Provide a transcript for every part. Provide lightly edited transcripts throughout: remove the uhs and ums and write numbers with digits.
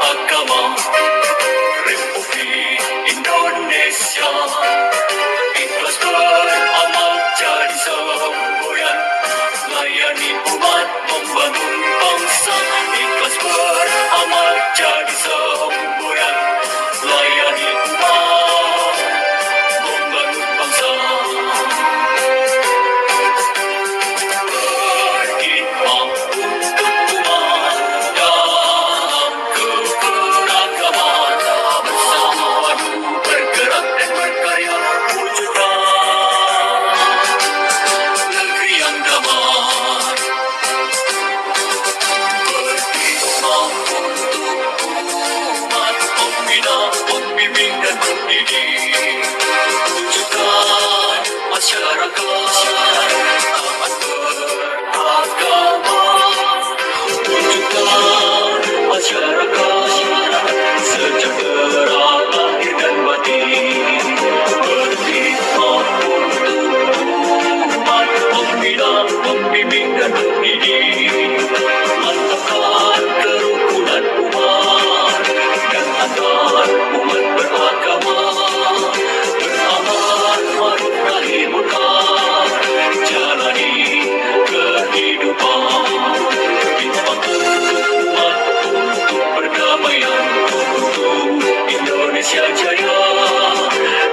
beragama Republik Indonesia, ikhlas beramal jadi semboyan, layani umat membangun bangsa. Ikhlas beramal jadi semboyan, layani umat membangun bangsa. Berkhidmat untuk umat dalam keberagaman, bersama padu bergerak dan berkarya, wujudkan negeri yang damai. Berkhidmat untuk umat, membina, membimbing dan mendidik, wujudkan masyarakat taat beragama, wujudkan masyarakat sejahtera lahir dan batin. Berkhidmat untuk umat, membina, membimbing dan mendidik, mantapkan kerukunan umat dan antar umat beragama, beramal ma'ruf nahi munkar, jalani kehidupan. Khidmat untuk umat, untuk perdamaian, untuk Indonesia jaya.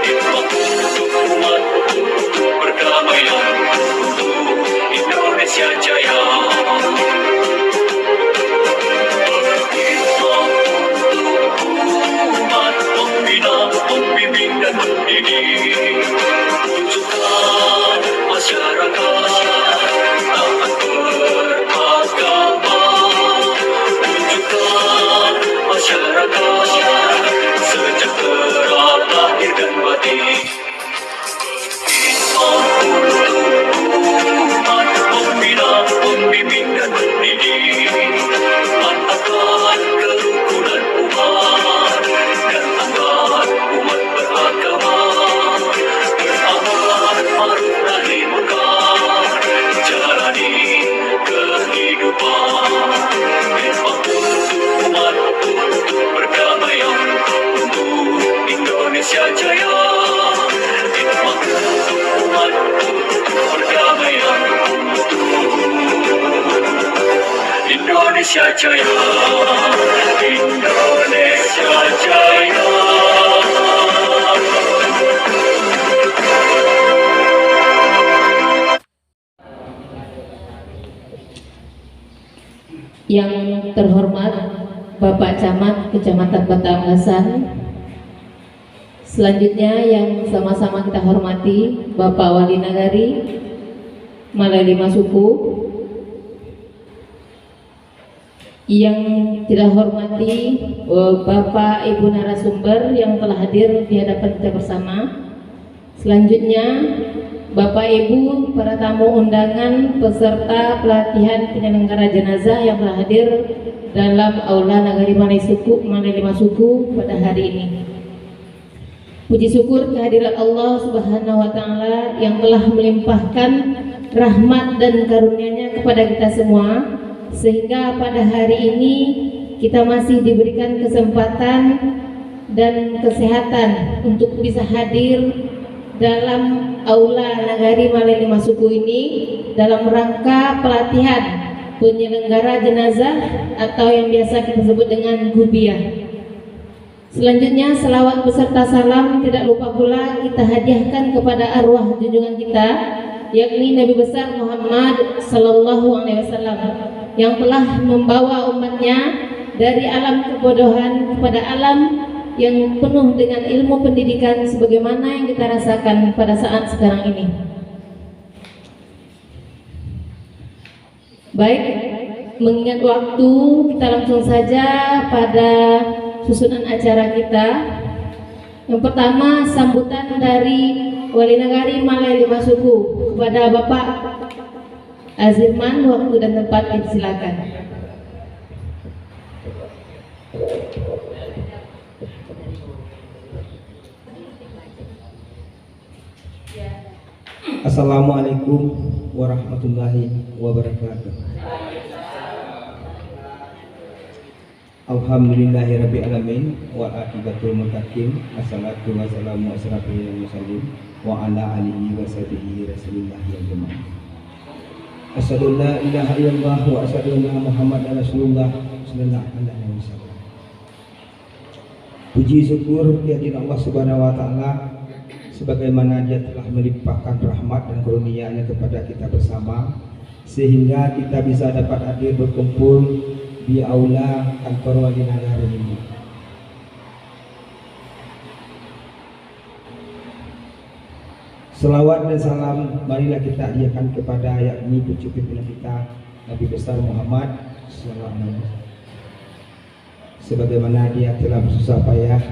Khidmat untuk umat, untuk perdamaian, untuk Indonesia jaya. Berkhidmat untuk umat, membina, membimbing dan mendidik, wujudkan masyarakat taat beragama, wujudkan masyarakat sejahtera lahir dan batin. Berkhidmat untuk umat, membina, membimbing dan mendidik, mantapkan kerukunan umat dan antar umat beragama, beramal ma'ruf nahi munkar, jalani kehidupan. Khidmat untuk umat, untuk perdamaian, untuk Indonesia jaya. Khidmat untuk umat, untuk perdamaian, untuk Indonesia jaya. Indonesia jaya. Yang terhormat Bapak Camat Kecamatan Batangasan, selanjutnya yang sama-sama kita hormati Bapak Wali Nagari Malai Lima Suku, yang tidak hormati Bapak Ibu narasumber yang telah hadir di hadapan kita bersama. Selanjutnya Bapak Ibu para tamu undangan peserta pelatihan penyelenggara jenazah yang telah hadir dalam Aula Nagari Malai Lima Suku pada hari ini. Puji syukur kehadirat Allah Subhanahu wa Ta'ala yang telah melimpahkan rahmat dan karunia-Nya kepada kita semua, sehingga pada hari ini kita masih diberikan kesempatan dan kesehatan untuk bisa hadir dalam Aula Nagari Malai Lima Suku ini dalam rangka pelatihan penyelenggara jenazah atau yang biasa kita sebut dengan gubiah. Selanjutnya selawat beserta salam tidak lupa pula kita hadiahkan kepada arwah junjungan kita, yakni Nabi besar Muhammad Sallallahu Alaihi Wasallam, yang telah membawa umatnya dari alam kebodohan kepada alam yang penuh dengan ilmu pendidikan sebagaimana yang kita rasakan pada saat sekarang ini. Baik, mengingat waktu, kita langsung saja pada susunan acara kita. Yang pertama, sambutan dari Wali Nagari Malai Lima Suku kepada Bapak Azirman. Waktu dan tempat dipersilakan. Assalamualaikum warahmatullahi wabarakatuh. Alhamdulillahirabbil alamin wal aqibatul muttaqin. Assalatu wassalamu asrafil mursalin wa ala alihi wa sahbihi rasulillah ajmain. Asyhadu an la ilaha illallah wa asyhadu anna Muhammadar Rasulullah sallallahu alaihi wasallam. Puji syukur kehadirat Allah Subhanahu wa taala sebagaimana Dia telah melimpahkan rahmat dan karunia-Nya kepada kita bersama sehingga kita bisa dapat hadir berkumpul di aula kantor Wali Nagari ini. Selawat dan salam marilah kita hadiahkan kepada yakni pucuk pimpinan kita Nabi besar Muhammad sallallahu alaihi wasallam. Sebagaimana Dia telah bersusah payah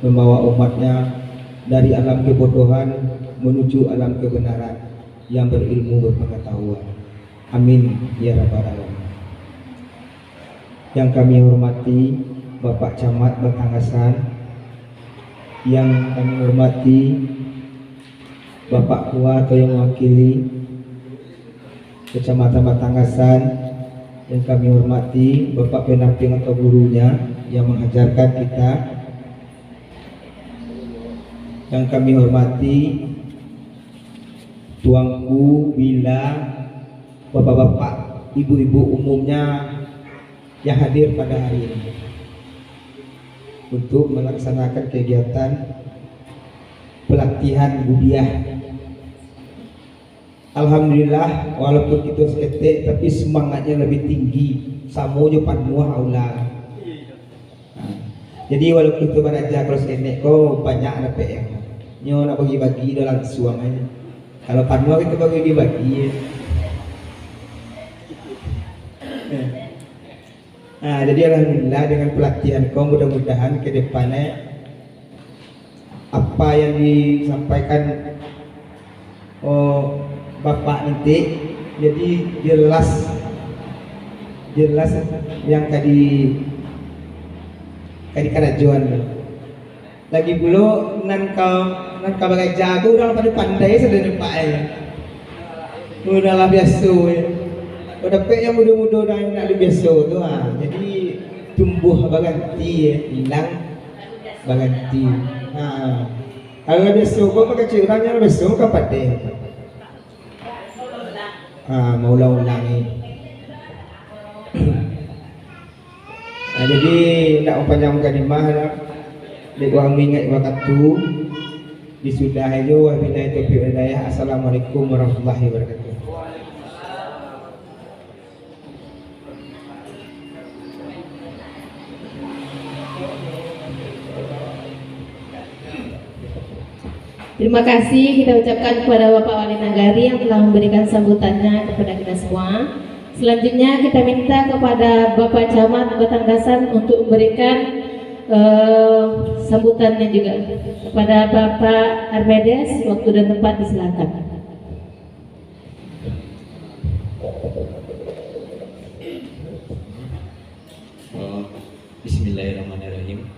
membawa umatnya dari alam kebodohan menuju alam kebenaran yang berilmu berpengetahuan. Amin ya rabbal alamin. Yang kami hormati Bapak Camat Batangasan, yang kami hormati Bapak Ketua atau yang mewakili Kecamatan Batangasan, yang kami hormati Bapak pendamping atau gurunya yang mengajarkan kita, yang kami hormati tuanku, bila, bapak-bapak, ibu-ibu umumnya yang hadir pada hari ini untuk melaksanakan kegiatan pelatihan budiah. Alhamdulillah walaupun kita seketik tapi semangatnya lebih tinggi samonya panuah aula. Jadi walaupun kita belajar kalau seketik kok banyak ada PM nyo nak bagi-bagi dalam suang aja. Kalau panuah kita bagi-bagi. Nah, jadi alhamdulillah dengan pelatihan kau mudah-mudahan ke depannya apa yang disampaikan Bapak nanti jadi jelas yang tadi kerajuan lagi dulu nan kau bagai jago udah pada pandai sudah Pak udah lah biasa udah pe yang muda-muda dan nak lebih biasa tu jadi tumbuh baganti hilang baganti kalau biasa kau pakai curangnya biasa kau pandai mau ulang-ulangi. Jadi nak panjangkan imah lah dek wang ingat waktu disudah itu wabillahi taufiq wal hidayah. Assalamualaikum warahmatullahi wabarakatuh. Terima kasih kita ucapkan kepada Bapak Wali Nagari yang telah memberikan sambutannya kepada kita semua. Selanjutnya kita minta kepada Bapak Camat Batangasan untuk memberikan sambutannya juga. Kepada Bapak Armedes, waktu dan tempat disilakan. Bismillahirrahmanirrahim.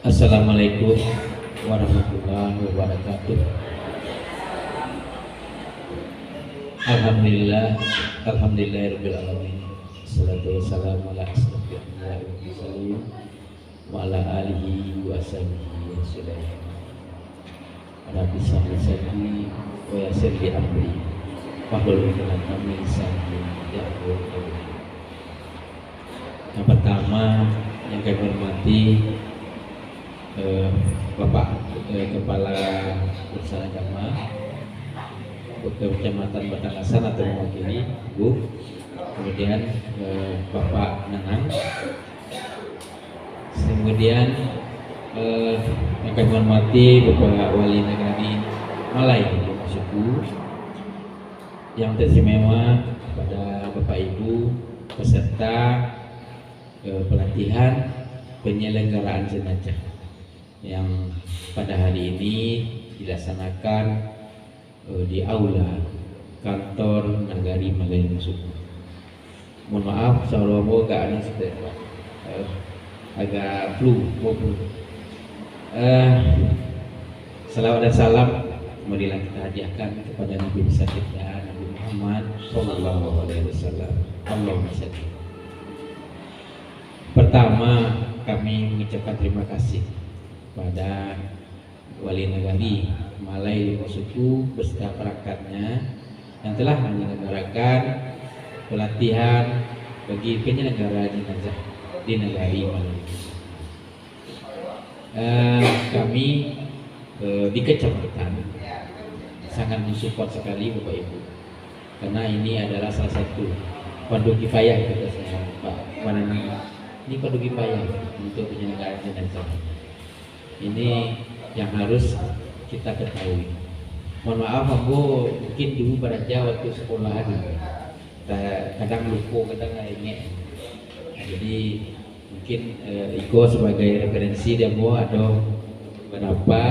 Assalamualaikum warahmatullahi wabarakatuh. Alhamdulillahirabbil alamin. Wassalatu wassalamu ala asyrofil anbiya'i wal mursalin wa ala alihi wa sahbihi wasallam. Rabbi shrah li sadri wa yassir li amri wahlul 'uqdatam min lisani yafqahu qawli. Yang pertama yang kami hormati Bapak Kepala Usaha Agama Kecamatan Batangasan atau mewakili Bu, kemudian Bapak Nanang, kemudian yang kami hormati Bapak Wali Nagari Malai Suku, yang teristimewa pada Bapak Ibu peserta pelatihan penyelenggaraan jenazah yang pada hari ini dilaksanakan di aula kantor Nagari Malai Suku. Mohon maaf, saudara agak flu. Salawat dan salam marilah kita hadiahkan kepada Nabi besar kita Nabi Muhammad sallallahu alaihi wasallam. Allahumma shalli. Pertama, kami mengucapkan terima kasih pada Wali Negari Malai Lima Suku beserta perangkatnya yang telah menyelenggarakan pelatihan bagi penyelenggara jenazah di Negari Malai. Kami di kecamatan sangat mensupport sekali Bapak Ibu, karena ini adalah salah satu fardu kifayah kata saya Pak Wanani. Ini fardu kifayah untuk penyelenggaraan jenazah. Ini yang harus kita ketahui. Mohon maaf Ambo, mungkin dulu pada waktu sekolah kadang lupa, kadang nggak ingat. Jadi mungkin Iko sebagai referensi dia mau ada berapa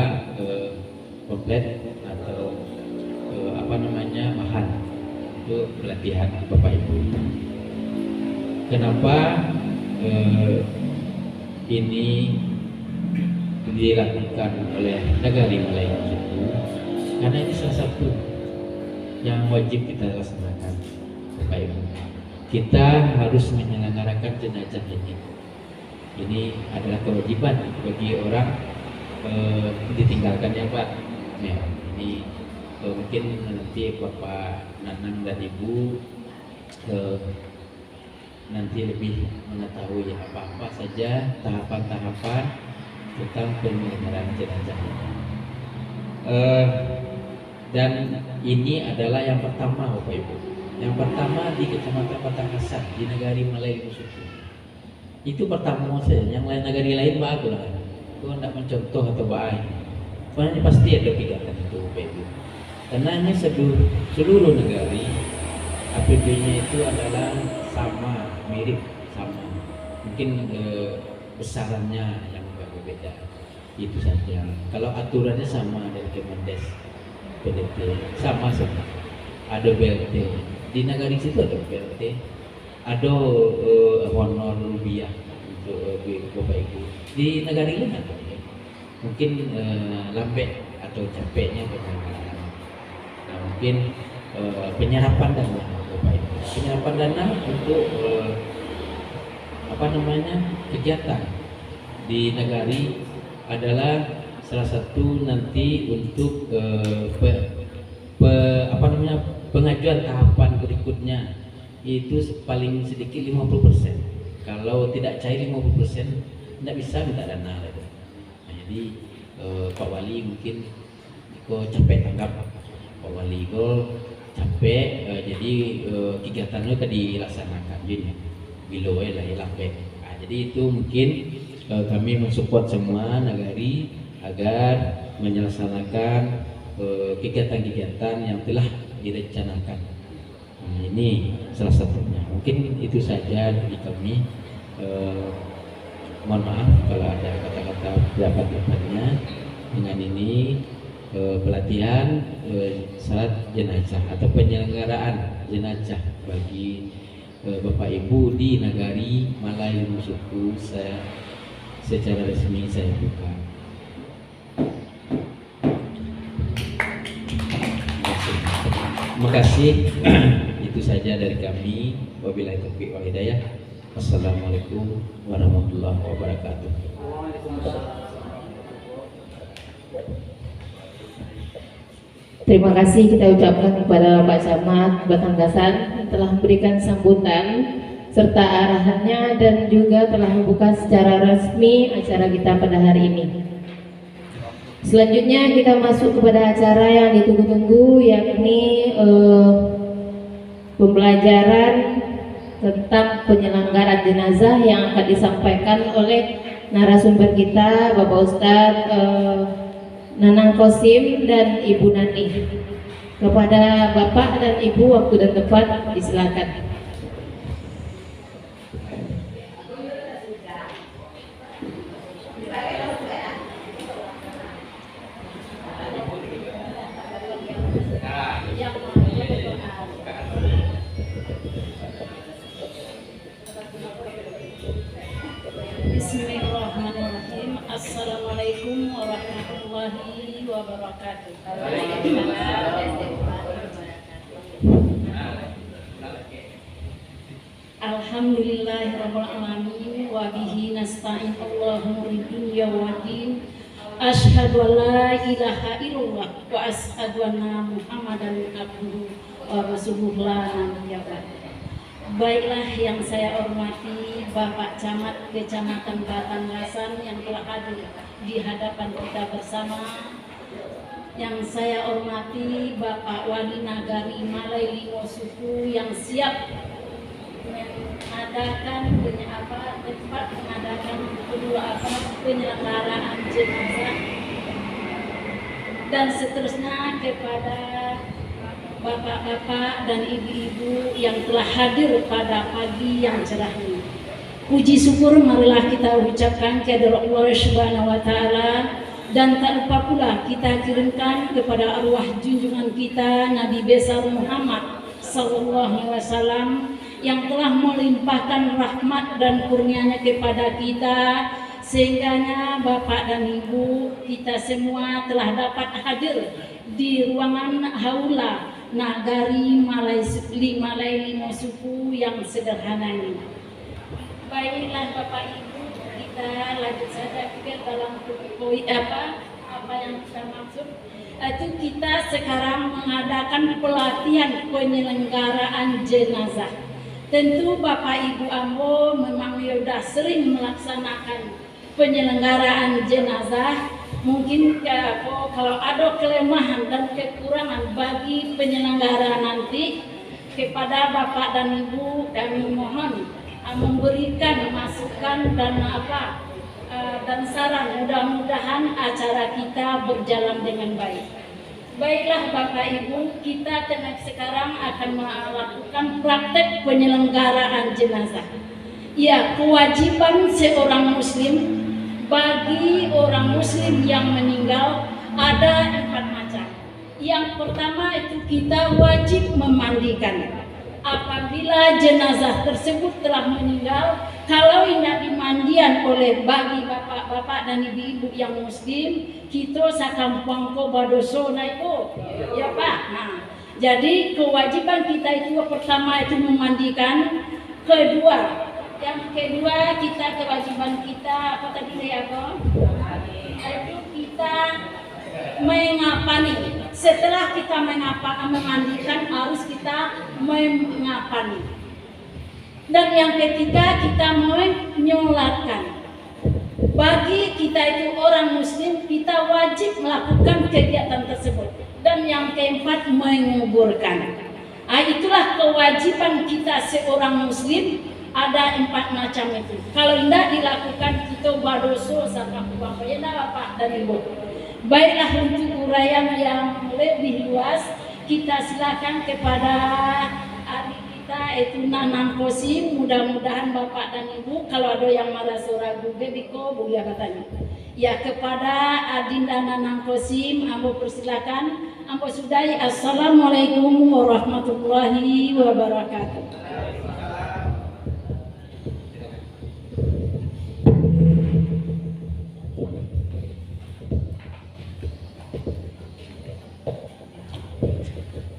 komplit atau bahan untuk pelatihan Bapak Ibu. Kenapa ini dilakukan oleh Negari Malai Suku? Karena ini salah satu yang wajib kita laksanakan Bapak Ibu. Kita harus menyelenggarakan jenazah ini. Ini adalah kewajiban bagi orang ditinggalkan ya Pak. Ya, ini mungkin nanti Bapak Nanang dan Ibu nanti lebih mengetahui apa-apa saja tahapan-tahapan tentang penyelenggaraan jenazah ini. Dan ini adalah yang pertama Bapak Ibu. Yang pertama di Kecamatan Batangasan di Negari Malai Lima Suku. Itu pertama saja. Yang lain negari lain bagus lah. Itu tidak mencontoh atau baik. Sebenarnya pasti ada kegiatan itu Bapak Ibu. Karena hanya seluruh negari APB-nya itu adalah sama, mirip sama. Mungkin besarannya yang berbeda. Itu saja. Kalau aturannya sama dari Kemendes, PDT, sama. Ada BLT. Di negara situ ada BLT. Ada honor rupiah untuk Bapak Ibu. Di negara lain ada. Mungkin lambat atau capeknya penyerapan. Nah, mungkin penyerapan dana Bapak Ibu. Penyerapan dana untuk kegiatan di negari adalah salah satu nanti untuk pengajuan tahapan berikutnya itu paling sedikit 50%. Kalau tidak cair 50% tidak bisa minta dana. Nah, jadi Pak Wali mungkin kok capek tanggap Pak Wali kok capek jadi kegiatannya tadi dilaksanakan jadi bilo lah lambat. Nah, jadi itu mungkin kami mensupport semua negari agar menyelaksanakan kegiatan-kegiatan yang telah direncanakan. Nah, ini salah satunya. Mungkin itu saja dari kami. Mohon maaf kalau ada kata-kata pendapat-pendapatnya. Dengan ini pelatihan salat jenazah atau penyelenggaraan jenazah bagi Bapak Ibu di Negari Malai Lima Suku secara resmi saya buka. Terima kasih. Itu saja dari kami. Wabillahi taufiq wal hidayah. Wassalamualaikum warahmatullahi wabarakatuh. Terima kasih kita ucapkan kepada Pak Camat Batangasan yang telah memberikan sambutan serta arahannya dan juga telah membuka secara resmi acara kita pada hari ini. Selanjutnya kita masuk kepada acara yang ditunggu-tunggu, yakni pembelajaran tentang penyelenggaraan jenazah yang akan disampaikan oleh narasumber kita Bapak Ustadz Nanang Kosim dan Ibu Nani. Kepada Bapak dan Ibu waktu dan tempat disilakan. Bismillahirrahmanirrahim. Assalamualaikum warahmatullahi wabarakatuh. Alhamdulillahirabbil alamin wa bihi nasta'in Allahumma dunya waddin. Asyhadu an la ilaha illallah wa asyhadu anna Muhammadan abduhu wa rasuluhu la nabiyya ba'd. Baiklah yang saya hormati Bapak Camat Kecamatan Batangasan yang telah hadir di hadapan kita bersama. Yang saya hormati Bapak Wali Nagari Malai Limo Suku yang siap mengadakan tempat mengadakan penyelenggaraan jenazah, dan seterusnya kepada bapak-bapak dan ibu-ibu yang telah hadir pada pagi yang cerah ini. Puji syukur marilah kita ucapkan kepada Allah Subhanahu wa taala, dan tak lupa pula kita kirimkan kepada arwah junjungan kita Nabi besar Muhammad sallallahu alaihi wasallam yang telah melimpahkan rahmat dan kurnianya kepada kita, sehingganya Bapak dan Ibu kita semua telah dapat hadir di ruangan Haula Nagari Malai Limo Suku yang sederhana ini. Baiklah Bapak Ibu, kita lanjut saja ke dalam poin apa yang kita maksud. Itu kita sekarang mengadakan pelatihan penyelenggaraan jenazah. Tentu Bapak Ibu Ambo memang sudah sering melaksanakan penyelenggaraan jenazah. Mungkin kalau ada kelemahan dan kekurangan bagi penyelenggara nanti, kepada Bapak dan Ibu kami mohon memberikan masukan dan saran. Mudah-mudahan acara kita berjalan dengan baik. Baiklah Bapak Ibu, kita sekarang akan melakukan praktek penyelenggaraan jenazah. Ya, kewajiban seorang muslim bagi orang muslim yang meninggal ada 4 macam. Yang pertama itu kita wajib memandikan. Apabila jenazah tersebut telah meninggal, kalau tidak dimandian oleh bagi bapak-bapak dan ibu-ibu yang muslim, kita sakam pangko badoso naiko, ya Pak. Nah, jadi kewajiban kita itu pertama itu memandikan. Yang kedua kita kewajiban kita apa tadi ya Pak? Itu kita mengapani. Setelah kita memandikan harus kita mengapani. Dan yang ketiga kita menyolatkan. Bagi kita itu orang muslim, kita wajib melakukan kegiatan tersebut. Dan yang keempat menguburkan. Itulah kewajiban kita seorang muslim, ada 4 macam itu. Kalau tidak dilakukan kita badoso sama bapaknya Bapak dan Ibu. Baiklah, untuk uraian yang lebih luas kita silakan kepada adik kita itu Nanang Kosim. Mudah-mudahan Bapak dan Ibu kalau ada yang merasa ragu bebiko boleh bertanya. Ya, kepada Adinda Nanang Kosim, ambo persilakan. Ambo sudahi. Assalamualaikum warahmatullahi wabarakatuh.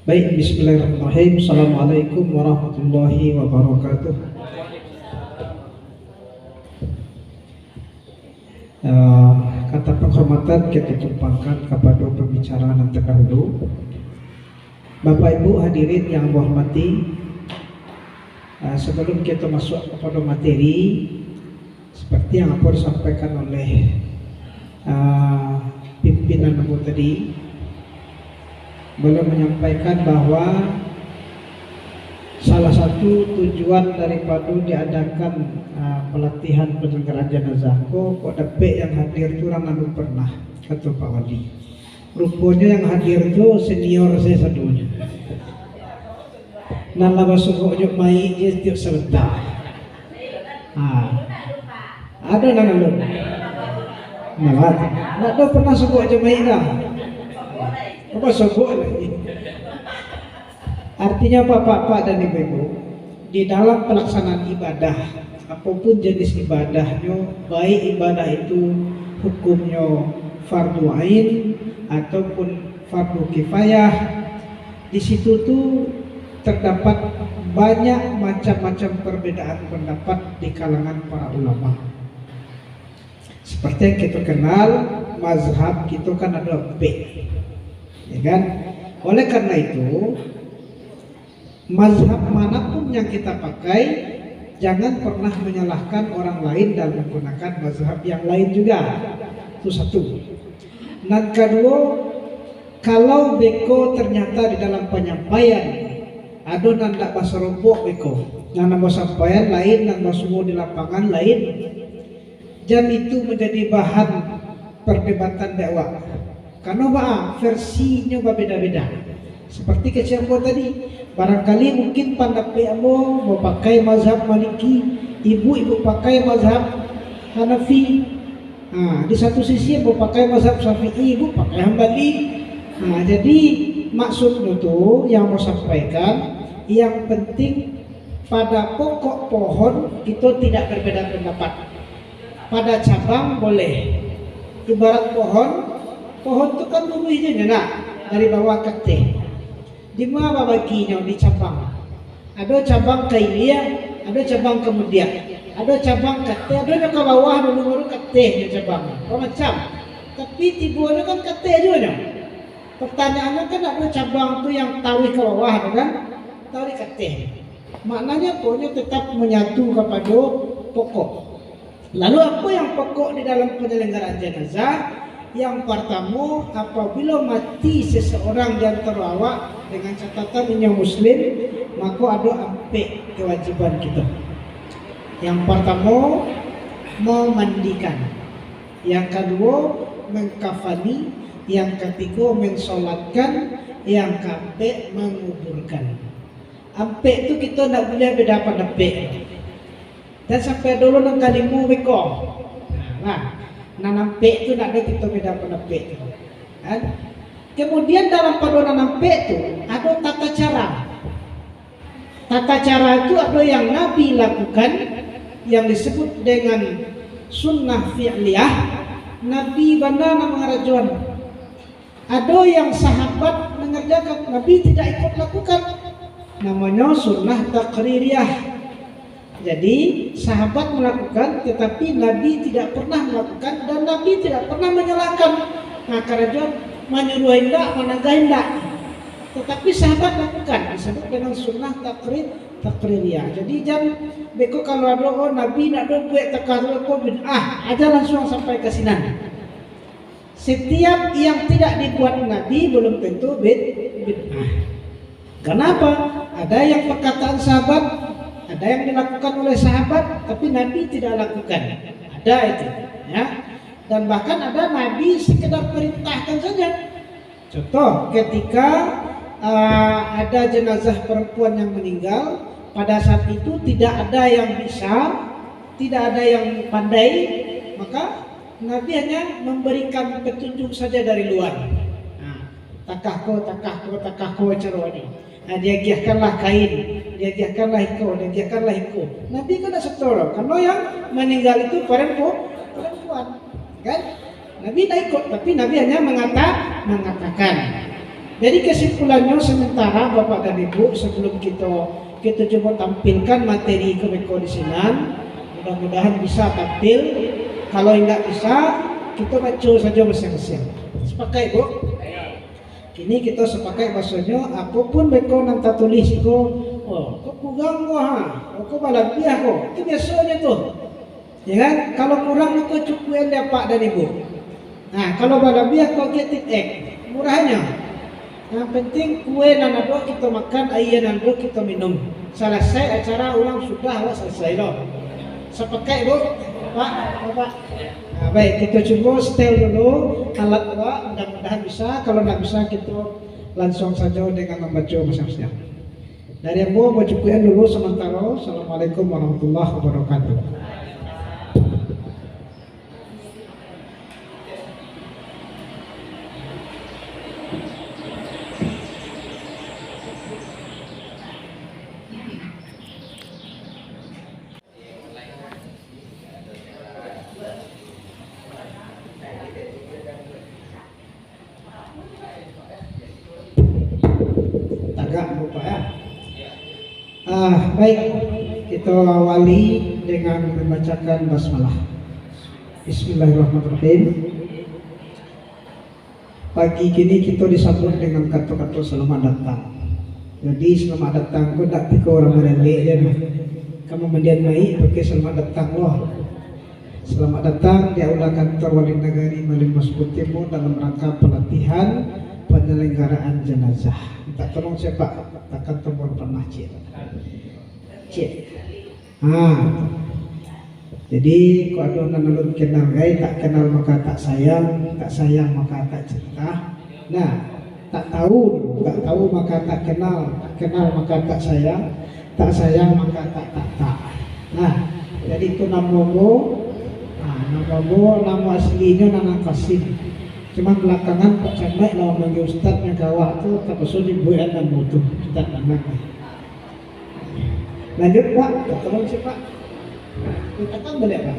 Baik, bismillahirrahmanirrahim. Assalamualaikum warahmatullahi wabarakatuh. Kata penghormatan kita tumpangkan kepada pembicaraan yang terdahulu. Bapak Ibu hadirin yang saya hormati, sebelum kita masuk kepada materi, seperti yang aku disampaikan oleh pimpinan Abu tadi, beliau menyampaikan bahwa salah satu tujuan daripada diadakan pelatihan penyelenggaraan jenazah kok dapet yang hadir itu orang anu pernah, kata Pak Wali. Rupanya yang hadir itu senior saya satunya. Nala masuk kok mai dia setiap sebentar. Ada nana lu. Nah, ada pernah suku aja mai dah. Apa sebut lagi? Artinya bapak-bapak dan ibu-ibu, di dalam pelaksanaan ibadah, apapun jenis ibadahnya, baik ibadah itu hukumnya fardu ain ataupun fardu kifayah, di situ tuh terdapat banyak macam-macam perbedaan pendapat di kalangan para ulama. Seperti yang kita kenal, mazhab kita kan ada B, ya kan? Oleh karena itu, mazhab manapun yang kita pakai, jangan pernah menyalahkan orang lain dan menggunakan mazhab yang lain juga. Itu satu. Dan kedua, kalau beko ternyata di dalam penyampaian ada nanda bahasa rombok beko, nanda bahasa sampaian lain, nanda semua di lapangan lain, dan itu menjadi bahan perdebatan dakwah. Karena versinya berbeda-beda. Seperti kecil tadi, barangkali mungkin pandai mau pakai mazhab Maliki, ibu pakai mazhab Hanafi. Di satu sisi mau pakai mazhab Syafi'i, ibu pakai Hambali. Jadi maksudnya tuh yang mau sampaikan, yang penting pada pokok pohon kita tidak berbeda pendapat. Pada cabang boleh. Ibarat pohon itu kan dulu hijaunya nak dari bawah ke teh. Di mana baginya di cabang? Ada cabang ke ilia, ada cabang kemudian, ada cabang ke teh, ada ke bawah dulu baru ke teh cabang. Macam. Tapi tibuannya kan ke teh juga. Pertanyaannya kan ada cabang tuh yang tarik ke bawah, kan? Tarik ke teh. Maknanya pohonnya tetap menyatu kepada pokok. Lalu apa yang pokok di dalam penyelenggaraan jenazah? Yang pertama, apabila mati seseorang yang terbawa dengan catatan ini muslim, maka ada ampe kewajiban kita. Yang pertama, memandikan. Yang kedua, mengkafani. Yang ketiga, mensolatkan. Yang keempat, menguburkan. Ampe itu kita tidak boleh beda pendapat. Dan sampai dulu nang kalimu beko. Nah, nanampe itu nak ada kita beda pendapat. Kan? Kemudian dalam pada nanampe itu ada tata cara. Tata cara itu ada yang Nabi lakukan, yang disebut dengan sunnah fi'liyah. Nabi bandana mengarajuan. Ada yang sahabat mengerjakan, Nabi tidak ikut lakukan. Namanya sunnah taqririyah. Jadi sahabat melakukan, tetapi Nabi tidak pernah melakukan dan Nabi tidak pernah menyalahkan. Nah, karena menyuruh hendak, menagah hendak. Tetapi sahabat lakukan, disebut dengan sunnah taqririyah. Jadi jangan beko kalau ada Nabi nak buat takazul ko bid'ah, aja langsung sampai ke sini. Setiap yang tidak dibuat Nabi belum tentu bid'ah. Kenapa? Ada yang perkataan sahabat, ada yang dilakukan oleh sahabat, tapi Nabi tidak lakukan. Ada itu, ya. Dan bahkan ada Nabi sekedar perintahkan saja. Contoh, ketika ada jenazah perempuan yang meninggal, pada saat itu tidak ada yang bisa, tidak ada yang pandai, maka Nabi hanya memberikan petunjuk saja dari luar. Takahko ceroni. Dia giahkanlah kain, dia giahkanlah iko. Nabi kan ada setor. Karena yang meninggal itu perempuan, kan? Nabi tidak ikut, tapi Nabi hanya mengatakan. Jadi kesimpulannya sementara Bapak dan Ibu, sebelum kita coba tampilkan materi kebeko di sini, mudah-mudahan bisa tampil. Kalau tidak bisa, kita baca saja masing-masing. Sepakai Bu? Ini kita sepakai maksudnya apapun beko nanti tulis kau kurang kau balabiah kau, itu biasanya tuh, ya kan? Kalau kurang itu cukup ya Pak dan Ibu. Nah kalau balabiah kau ketik murahnya. Yang penting kue nanado kita makan, air nanado kita minum. Selesai acara ulang sudah selesai loh. Sepakai Bu, Pak. Nah, baik, kita coba setel dulu alat Pak, mudah-mudahan bisa. Kalau tidak bisa kita langsung saja dengan membaca masing-masing. Dari yang mau cukupan dulu sementara. Assalamualaikum warahmatullahi wabarakatuh. Agak lupa ya. Baik, kita awali dengan membacakan basmalah. Bismillahirrahmanirrahim. Pagi kini kita disambut dengan kata-kata selamat datang. Jadi selamat datang kau tak tiko orang merendek je. Kamu mendian baik pakai selamat datang loh. Selamat datang di Aula Kantor Wali Nagari Malim Masbut Timur dalam rangka pelatihan penyelenggaraan jenazah. Minta tolong siapa? Takkan tombol pernah cik. Jadi kau ada nanalun kenal gay, tak kenal maka tak sayang maka tak cinta. Nah, tak tahu maka tak kenal maka tak sayang maka tak. Nah, jadi itu namamu, nama aslinya Nanang Kasim. Cuma belakangan Pak Camat lawan manggil Ustaz yang kawah tu tak pasal dibuat dan mutu Ustaz Nanang. Lanjut Pak, tolong si Pak. Kita boleh Pak.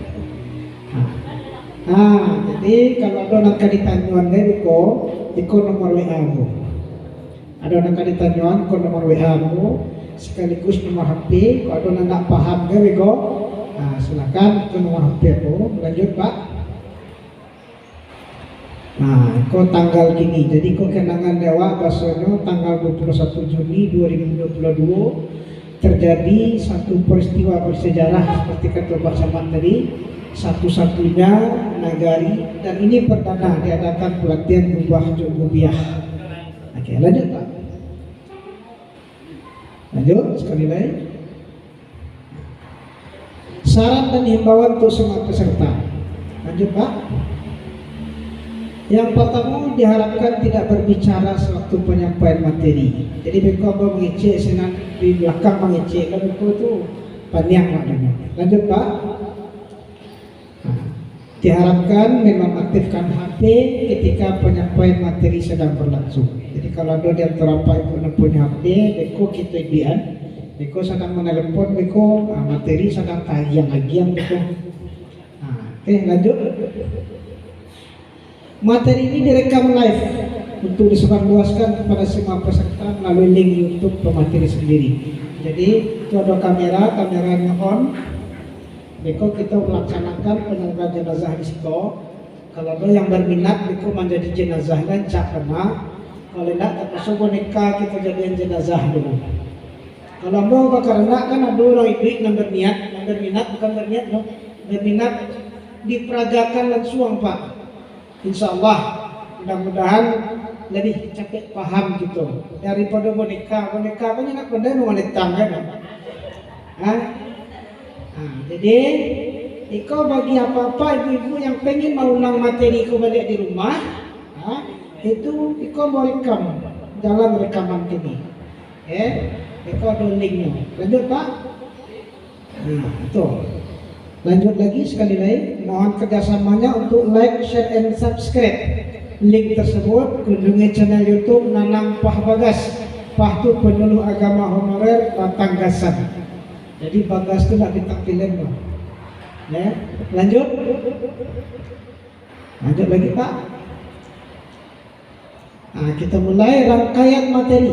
Jadi kalau ada nak ditanyuan deh, iko nomor WA mu. Ada nak ditanyuan, iko nomor WA mu, sekaligus nomor HP. Kalau ada nak paham deh, iko, silakan itu nomor HP mu. Lanjut Pak. Kau tanggal gini, jadi kau kenangan dewa bahasanya tanggal 21 Juni 2022 terjadi satu peristiwa bersejarah seperti kata Pak Samad tadi, satu-satunya nagari, dan ini perdana diadakan pelatihan rubah jububiah. Oke, lanjut Pak. Lanjut sekali lagi. Saran dan himbauan untuk semua peserta. Lanjut Pak. Yang pertama diharapkan tidak berbicara sewaktu penyampaian materi. Jadi beko mengecek senang di belakang mengecek kan beko tu panjang maknanya. Lanjut Pak. Diharapkan menonaktifkan HP ketika penyampaian materi sedang berlangsung. Jadi kalau ada di antara Pak Ibu yang punya HP, beko kita dian, beko sedang menelepon beko materi sedang tayang lagi yang beko. Oke, lanjut. Materi ini direkam live untuk disebarluaskan kepada semua peserta melalui link YouTube pemateri sendiri. Jadi itu ada kameranya on. Beko kita melaksanakan penyelenggaraan jenazah di situ. Kalau ada yang berminat, beko menjadi jenazahnya cak kena. Kalau tidak, termasuk boneka kita jadikan jenazah dulu. Kalau mau bakal nak kan ada orang ibu yang berminat diperagakan langsung Pak. Insya Allah mudah-mudahan lebih capek paham gitu daripada boneka banyak nak benda wanita kan. Jadi iko bagi apa-apa ibu-ibu yang pengen mengulang materi iko balik di rumah, itu iko mau rekam jalan rekaman ini. Iko ada linknya. Lanjut Pak. Itu. Lanjut lagi sekali lagi, mohon kerjasamanya untuk like, share, and subscribe link tersebut. Kunjungi channel YouTube Nanang Pah Bagas, Pah itu penyuluh agama honorer Batang Gasan. Jadi Bagas itu nak ditakdirin loh. Ya, lanjut lagi Pak. Kita mulai rangkaian materi.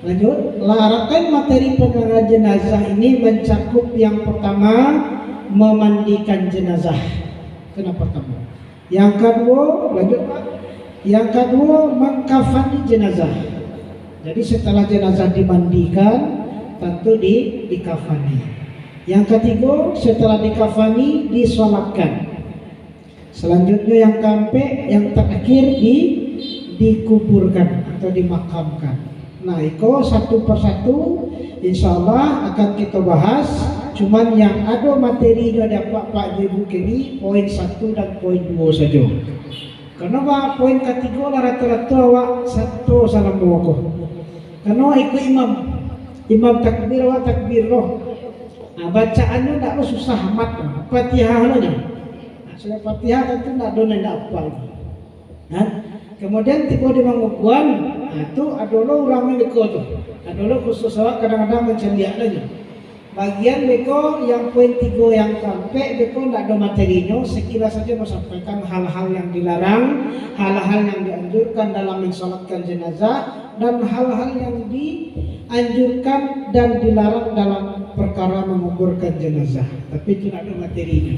Lanjut, rangkaian materi penyelenggaraan jenazah ini mencakup yang pertama memandikan jenazah. Itu yang pertama. Yang kedua, lanjut Pak. Yang kedua mengkafani jenazah. Jadi setelah jenazah dimandikan, tentu dikafani. Yang ketiga, setelah dikafani disolatkan. Selanjutnya yang keempat, yang terakhir dikuburkan atau dimakamkan. Nah, itu satu persatu insya Allah akan kita bahas. Cuman yang ada materi ada Pak Ibu kini poin 1 dan poin 2 saja. Kenapa poin ketiga lah rata-rata awak satu salam doa. Karena ikut imam takbir awak takbir loh. Bacaannya tak susah amat. Fatihah aja. Sudah Fatihah tentu tak ada nak apa. Kemudian tiba di mangukuan, itu adalah orang mereka tu. Adalah khusus awak kadang-kadang mencandiak aja. Bagian beko yang poin 3 yang sampai beko tidak ada materinya, sekilas saja menyampaikan hal-hal yang dilarang, hal-hal yang dianjurkan dalam mensolatkan jenazah, dan hal-hal yang anjurkan dan dilarang dalam perkara menguburkan jenazah. Tapi itu ada materinya.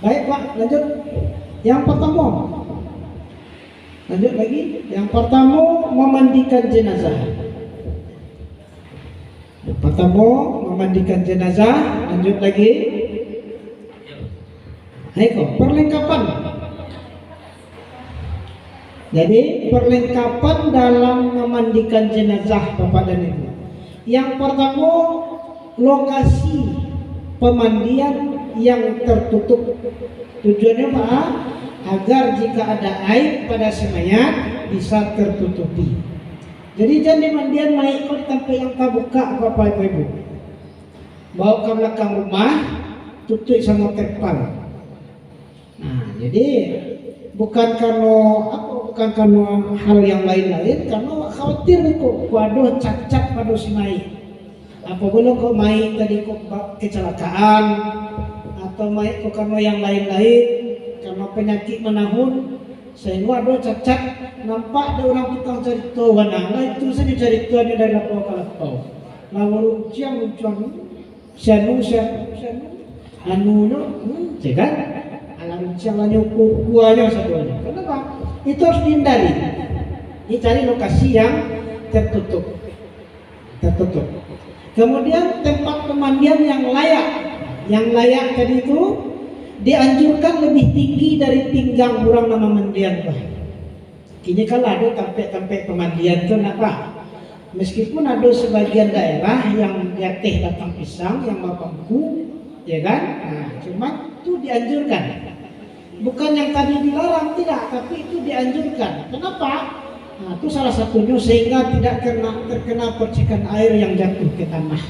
Baik Pak, lanjut. Yang pertama, lanjut lagi. Yang pertama, memandikan jenazah. Yang pertama, memandikan jenazah. Lanjut lagi. Ayo, perlengkapan. Jadi perlengkapan dalam memandikan jenazah Bapak dan Ibu. Yang pertama, lokasi pemandian yang tertutup. Tujuannya apa? Agar jika ada air pada si mayat bisa tertutupi. Jadi jangan mandian mayat kau di tempat yang terbuka Bapak Ibu. Bawa ke belakang rumah, tutup sama terpal. Nah, jadi bukan karena hal yang lain-lain, karena khawatir kok waduh cacat pada si mayat. Apabila kok mayat tadi kok kecelakaan atau mayat kok karena yang lain-lain, karena penyakit menahun, sehingga waduh cacat, nampak ada orang pitang cerita wanang, itu saja ceritanya dari lapau-lapau. Lalu siang sianu anu no, kan? Alam siang kuahnya satunya. Kenapa? Itu harus dihindari. Dicari lokasi yang tertutup. Kemudian tempat pemandian yang layak. Yang layak tadi itu dianjurkan lebih tinggi dari pinggang orang nama mandian Pak. Kini kalau ada tempat pemandian itu apa? Meskipun ada sebagian daerah yang diatih batang pisang yang bangku, ya kan? Nah, cuma itu dianjurkan. Bukan yang tadi dilarang, tidak, tapi itu dianjurkan. Kenapa? Nah, itu salah satunya sehingga tidak terkena percikan air yang jatuh ke tanah.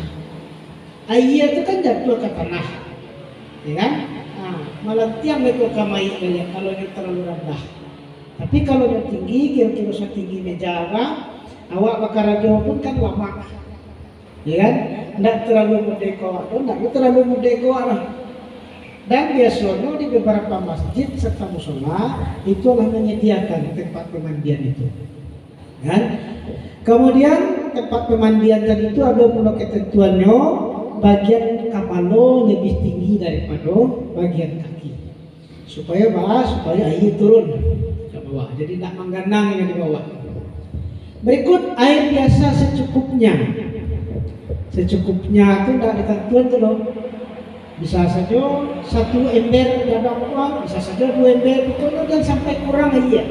Air itu kan jatuh ke tanah, ya kan? Nah, malah tiang itu kamai kalau yang terlalu rendah. Tapi kalau yang tinggi, kira-kira setinggi meja awak bakar raja pun kan lama, ya kan? Tidak terlalu mudeko, Dan biasanya di beberapa masjid serta musola itu adalah menyediakan tempat pemandian itu, kan? Kemudian tempat pemandian tadi itu ada pula ketentuannya, bagian kepala lebih tinggi daripada bagian kaki, supaya air turun ke bawah, jadi tidak menggenang yang di bawah. Berikut air biasa secukupnya itu tidak ditentukan tuh loh. Bisa saja 1 ember ada apa, bisa saja 2 ember, pokoknya dan sampai kurang aja.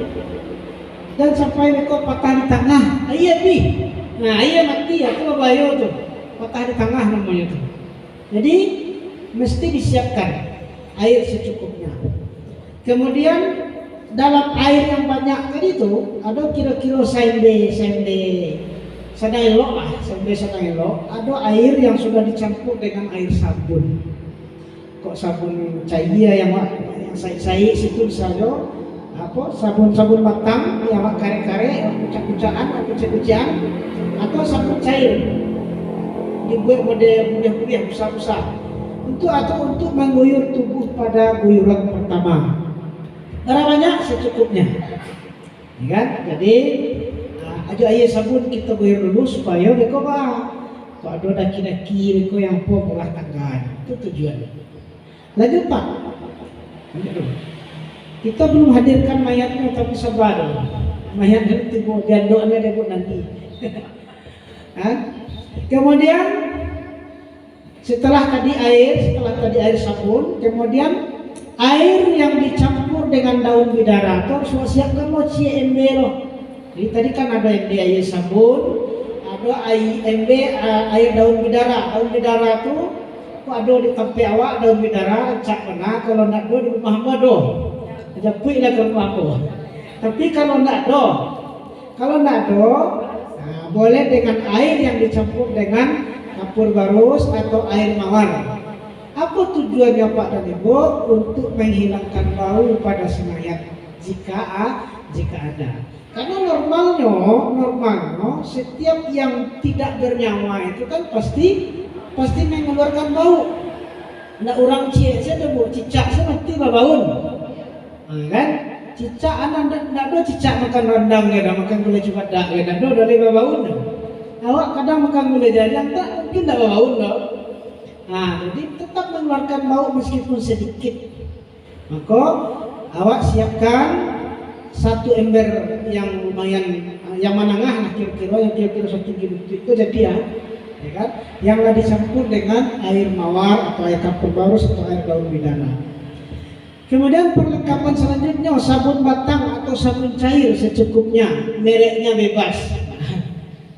Dan sampai mereka patah di tengah, aja nih. Nah, aja mati ya, itu bahaya tuh. Patah di tengah namanya tuh. Jadi mesti disiapkan air secukupnya. Kemudian dalam air yang banyak tadi itu ada kira-kira sembe sadang elok, ada air yang sudah dicampur dengan air sabun. Kok sabun cair yang saya situ saja sabun batang yang kare-kare kucak-kucakan atau sabun cair dibuat model kuliah besar-besar untuk mengguyur tubuh pada guyuran pertama. Karena banyak secukupnya, ya kan? Jadi aja air sabun kita guyur dulu supaya mereka kalau ada daki-daki mereka yang belah tangga, itu tujuannya. Lanjut Pak. Kita belum hadirkan mayatnya tapi sabar. Mayat itu jandoknya debut nanti. Kemudian setelah tadi air sabun, kemudian air yang dicampur dengan daun bidara atau siapkan lo embe loh. Jadi tadi kan ada embe air sabun, ada air daun bidara. Daun bidara tuh ada di tempat awak daun bidara cak kena, kalau nak do di rumah hamba do japui lah ke rumah aku. Tapi kalau nak do boleh dengan air yang dicampur dengan kapur barus atau air mawar. Apa tujuannya Pak dan Ibu? Untuk menghilangkan bau pada si mayat jika ada. Karena normalnya setiap yang tidak bernyawa itu kan pasti mengeluarkan bau. Nak orang saya mau cicak saya mati babaun, kan? Cicak anak nak do cicak makan rendang ya, makan gulai cuma dak ya, do dari babaun. awak kadang makan gula jajan tak mungkin tak bau no. Nah, jadi tetap mengeluarkan bau meskipun sedikit. Maka awak siapkan satu ember yang lumayan, yang menengah lah kira-kira, yang kira-kira 1 kilo itu jadi ya kan? Yang dicampur dengan air mawar atau air kapur barus atau air daun bidara. Kemudian perlengkapan selanjutnya sabun batang atau sabun cair secukupnya, mereknya bebas.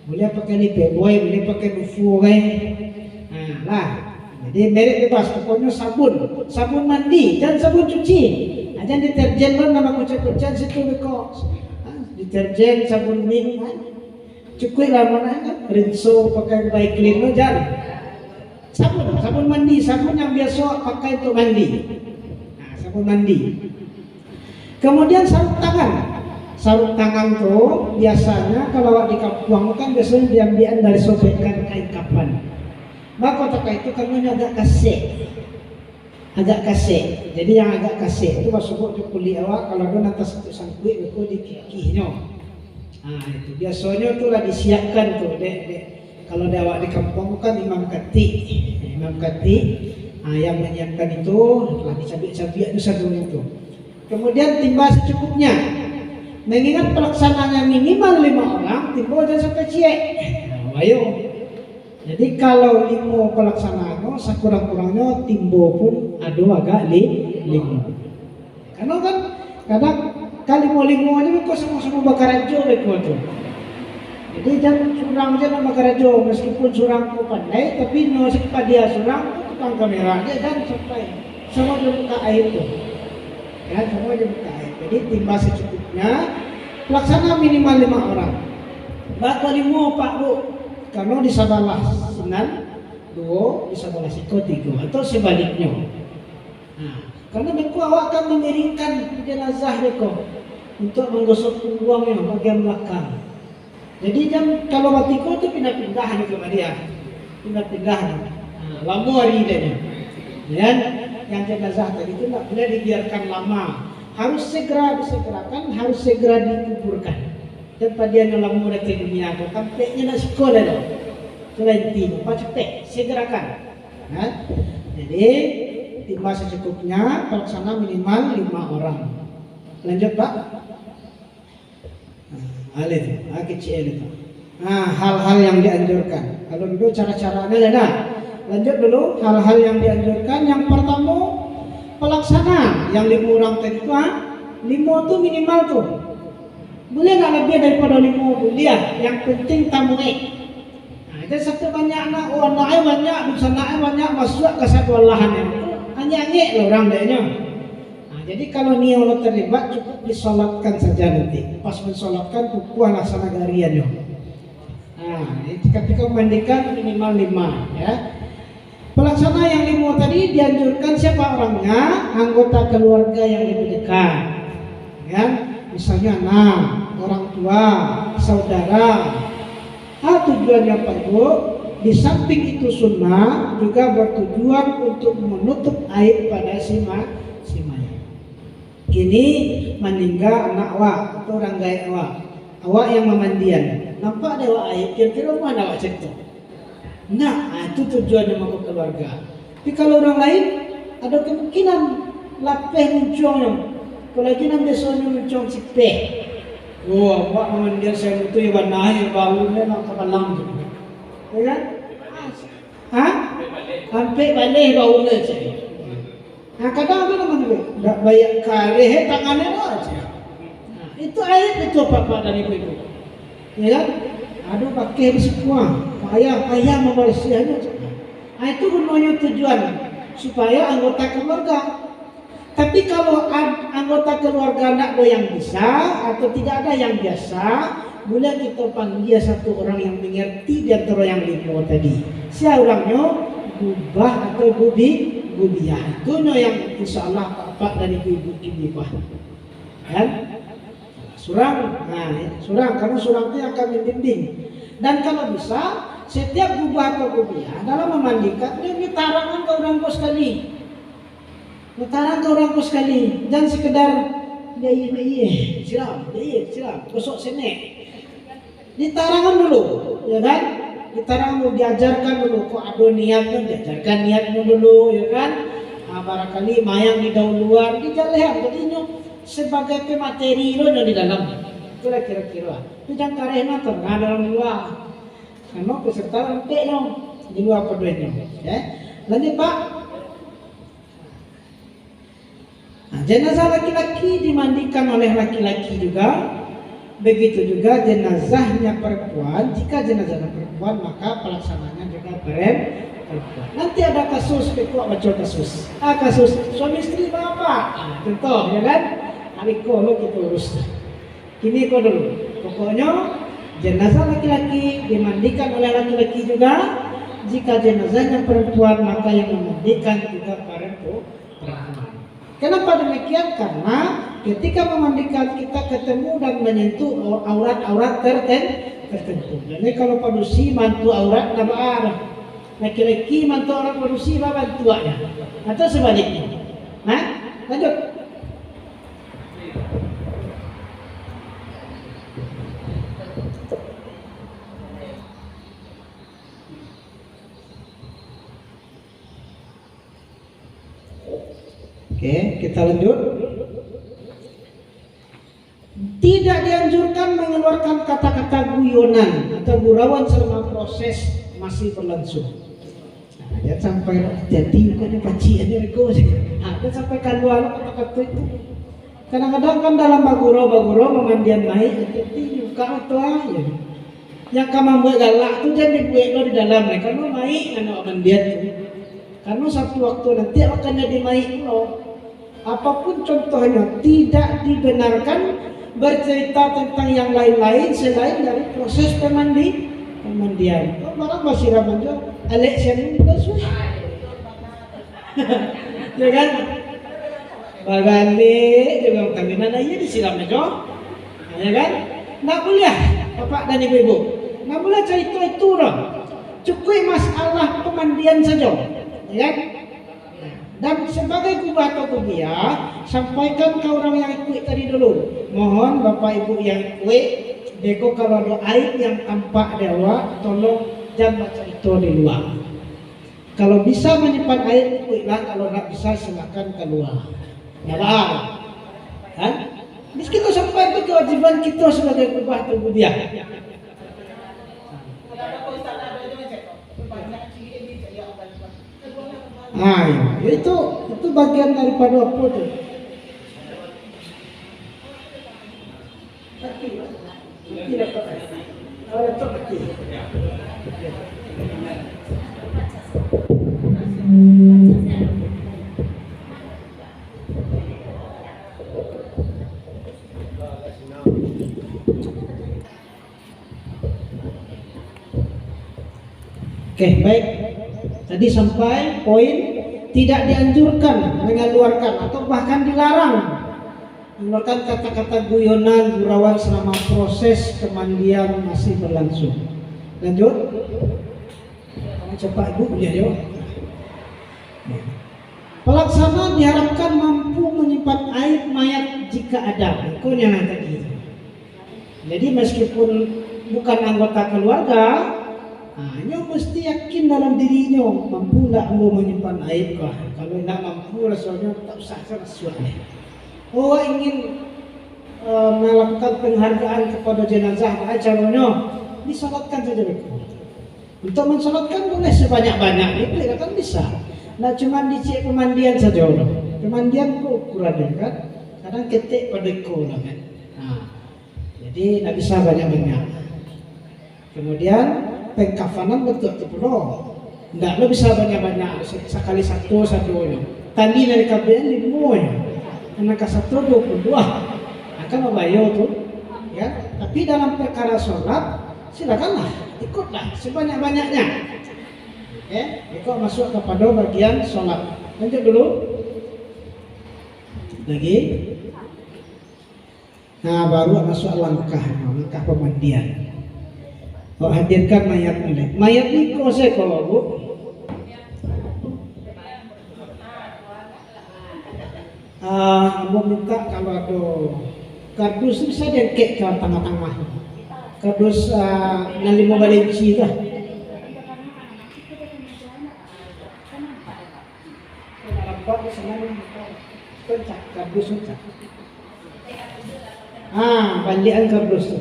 Boleh pakai Lifebuoy, boleh pakai Nufuoy. Nah, lah. Jadi merek bebas, pokoknya sabun mandi dan sabun cuci. Aja deterjen lo nama kucing-kucing situ beko. Deterjen, sabun ming, cukup lah mana kan? Rinso pakai baik clean lo jangan. Sabun mandi, sabun yang biasa pakai untuk mandi. Sabun mandi. Kemudian sarung tangan tuh biasanya kalau di kampung kan biasanya diambil dari sobekan kain kapan. Maka kotak itu karena agak kasih. Jadi yang agak kasih itu masuk ke kulit awak kalau ada atas satu sangkuit itu di kikihnya. Nah itu biasanya tuh lah disiapkan tuh dek. Kalau awak di kampung kan imam kati. Yang menyiapkan itu telah dicabik-cabik itu satu itu. Kemudian timba secukupnya. Mengingat pelaksanaannya minimal 5 orang, timba jangan sampai ciek. Ayo. Jadi kalau 5 pelaksanaannya, sekurang-kurangnya timbo pun ada agak 5. Karena kan kadang kali mau 5 aja mereka sama-sama bakar aja mereka tuh. Jadi jangan surang aja bakar aja, meskipun surang itu pandai, tapi nasib dia surang tukang kamera aja dan sampai sama dia buka air tuh. Ya, sama dia buka air. Jadi timba secukupnya, pelaksana minimal 5 orang. Bakal 5 Pak Bu, karena di sebelah sinan 2, di sebelah siko 3 atau sebaliknya. Nah, karena mereka awak akan mengiringkan jenazah mereka untuk menggosok punggungnya bagian belakang. Jadi kalau batiko itu pindah-pindah nih ke dia, pindah-pindah. Nah, lama hari ini. Dan yang jenazah tadi itu tidak boleh dibiarkan lama. Harus segera disegerakan, harus segera dikuburkan. Dan padian yang lama dari dunia itu tampaknya nak sekolah dah. Selain itu, cepat segerakan. Nah, jadi timba secukupnya, pelaksana minimal 5 orang. Lanjut Pak. Alif, kecil itu. Hal-hal yang dianjurkan. Kalau dulu cara-caranya ada. Lanjut dulu hal-hal yang dianjurkan. Yang pertama pelaksana yang 5 orang tadi itu 5 tuh minimal tuh. Boleh nggak lebih daripada 5 boleh. Yang penting tamunya. Itu satu banyak anak, anaknya banyak, anaknya banyak masuk ke satu lahan itu hanya loh orang dayanya. Jadi kalau niat Allah terlibat cukup disolatkan saja nanti. Pas mensolatkan pukuh laksana gariannya. Nah, ketika memandikan minimal 5 ya. Pelaksana yang 5 tadi dianjurkan siapa orangnya? Anggota keluarga yang lebih dekat. Ya, misalnya anak, orang tua, saudara. Tujuannya Pak Ibu, di samping itu sunnah juga bertujuan untuk menutup aib pada si mayat. Ini meninggal anak awak atau orang gaib awak yang memandian. Nampak ada awak aib, kira-kira mana awak cerita? Nah, itu tujuannya mau keluarga. Tapi kalau orang lain ada kemungkinan lapeh muncungnya. Apalagi nanti besoknya muncung cipeh. Awak memandian saya itu yang warna baunya nak kebalang tu. Ya kan? Sampai balik baunya saya. Kadang apa namanya? Tak banyak kali tangannya aja. Itu air itu Bapak dan Ibu. Ya kan? Aduh pakai semua. Payah membersihkannya. Itu gunanya tujuan supaya anggota keluarga. Tapi kalau anggota keluarga tidak ada yang bisa atau tidak ada yang biasa, boleh kita panggil satu orang yang mengerti di antara yang 5 tadi. Siapa orangnya? Gubah atau gubiah. Itu yang insya Allah Bapak dan Ibu ini paham. Kan? Surang, surang karena surang itu yang akan membimbing. Dan kalau bisa, setiap gubah atau gubiah dalam memandikan dia tarangan ke orang kos sekali. Mutaran ke orang kos sekali. Dan sekedar siram, gosok senek. ditarangan dulu, ya kan? Ditarangan dulu, diajarkan dulu. Kok ada niatnya, diajarkan niatnya dulu, ya kan? Barangkali mayang di dahuluan, dijalehan. Jadi sebagai pemateri lo di dalam. Itulah kira-kira. Itu jangan karena tengah dalam luar. Karena peserta nanti lo di luar peduenya. Ya. Lanjut Pak. Nah, jenazah laki-laki dimandikan oleh laki-laki juga. Begitu juga jenazahnya perempuan. Jika jenazahnya perempuan maka pelaksananya juga perempuan. Nanti ada kasus, kok baca kasus. Kasus suami istri bapak. Contoh, ya kan? Aliko lo kita urus. Ini kok dulu. Pokoknya jenazah laki-laki dimandikan oleh laki-laki juga. Jika jenazahnya perempuan maka yang memandikan juga perempuan. Kenapa demikian? Karena ketika memandikan kita ketemu dan menyentuh aurat-aurat tertentu. Jadi kalau padusi mantu aurat nama arah, laki-laki mantu aurat padusi apa tuanya, atau sebaliknya. Nah, lanjut. Oke, kita lanjut. Tidak dianjurkan mengeluarkan kata-kata guyonan atau gurauan selama proses masih berlangsung. Nah, ya sampai jadi bukannya pacian ya reko. Ada sampai keluar kata-kata itu. Kadang-kadang kan dalam baguro memandian naik jadi buka atau ya. Yang kamu buat galak tu jangan dibuat lo di dalam mereka lo naik anak mandian tu. Karena satu waktu nanti akan jadi naik lo. Apapun contohnya tidak dibenarkan bercerita tentang yang lain-lain selain dari proses pemandian. Oh, barang masih ramanjo, Alex yang ini susah, ya kan? Bagale juga kaminan aja disiram aja, ya kan? Nak boleh, bapak dan ibu-ibu, nak boleh cerita itu dong. Cukup masalah pemandian saja, ya kan? Dan sebagai kubah atau kubia, sampaikan ke orang yang ikut tadi dulu. Mohon bapak ibu yang ikut, deko kalau ada air yang tampak dewa, tolong jangan baca itu di luar. Kalau bisa menyimpan air ikutlah, kalau tidak bisa silakan keluar. Ya bang, kan? Meski kita sampai itu kewajiban kita sebagai kubah atau kubia. Nah, itu bagian daripada apa tuh? Oke, baik. Tadi sampai poin tidak dianjurkan mengeluarkan atau bahkan dilarang mengeluarkan kata-kata guyonan, gurauan selama proses pemandian masih berlangsung. Lanjut. Coba ibu lihat ya. Pelaksana diharapkan mampu menyimpan aib mayat jika ada. Itu yang tadi. Jadi meskipun bukan anggota keluarga, hanya mesti yakin dalam dirinya mampu tak menyimpan aib kah. Kalau tidak mampu rasanya tak usah serasuatnya. Oh ingin melakukan penghargaan kepada jenazah, caranya disolatkan saja mereka. Untuk mensolatkan boleh sebanyak-banyaknya, itu kan bisa. Nah cuma dicek pemandian saja orang. Pemandian kok ukurannya kan, kadang ketik pada ko lah kan. Nah, jadi tidak bisa banyak-banyak. Kemudian pengkafanan betul tu pula. Tidak lo bisa banyak-banyak, sekali satu ya. Tadi dari KBN di ya. Karena ke 1 22 akan membayar tu, ya. Tapi dalam perkara sholat silakanlah ikutlah sebanyak-banyaknya. Oke, ikut masuk kepada bagian sholat. Lanjut dulu. Lagi. Nah baru masuk langkah pemandian. Oh, hadirkan mayat ini. Mayat ini kok saya kalau bu. Mau minta kalau ada kardus bisa dengkek ke tengah-tengah. kardus nali mo balik sita. Kardus unsa? Balian kardus tu.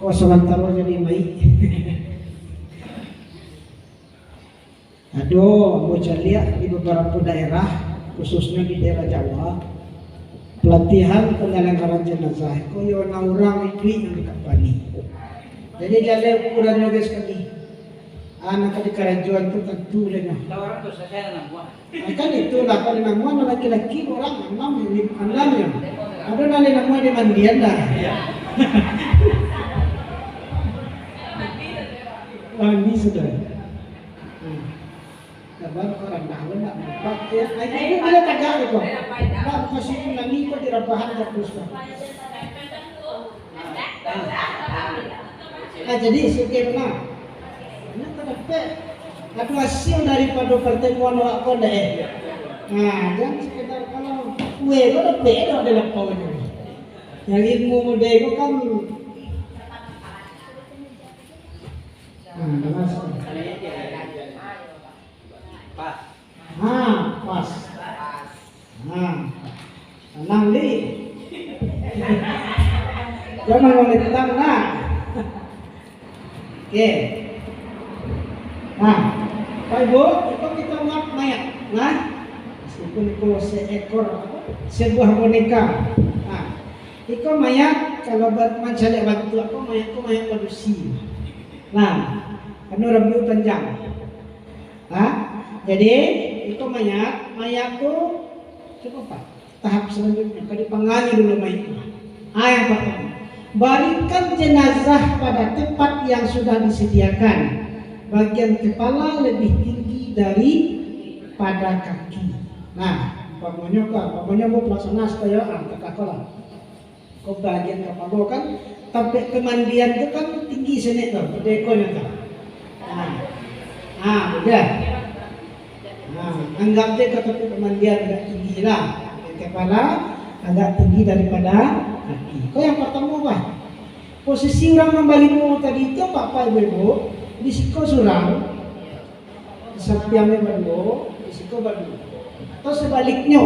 Kok sementara jadi baik. Aduh, mau lihat di beberapa daerah, khususnya di daerah Jawa, pelatihan penyelenggaraan jenazah. Kok yang orang itu yang dikapani. Jadi jadi ukurannya guys sekali. Anak di kerajuan itu tentu dengan. Orang tuh saya nama. Kan itu lah kalau nama laki-laki orang enam ya. Ada nali nama di mandian dah. Mandi sudah. Kabar orang dah nak nampak ya. Ini ada tagak itu. Nak kasih nani kok dirapahan terus. Jadi sekian ini terdapat aku hasil daripada pertemuan aku deh. Dan sekitar kalau kue itu ada beda dalam kawannya. Yang ilmu muda itu kan pas. Tenang di. Jangan melintang lah. Oke. Pak Ibu, itu kita ngap mayat, meskipun itu seekor sebuah boneka. Itu mayat kalau mencari waktu aku mayat manusia. Karena rambut panjang. Jadi itu mayat itu cukup Pak. Tahap selanjutnya kalau dipangani dulu mayat. Yang pertama, balikan jenazah pada tempat yang sudah disediakan. Bagian kepala lebih tinggi daripada kaki. Umpamanya mau pelaksana supaya katakanlah. Kau bagian kepala kan, tapi kemandian itu kan tinggi sini tuh, dekonya tuh. Udah. Anggap dia kata kemandian agak tinggi lah. Kepala agak tinggi daripada kaki. Kau yang pertama apa? Posisi orang membalimu tadi itu Bapak Ibu, disiko surang, sapiamnya baru, disiko baru, atau sebaliknya.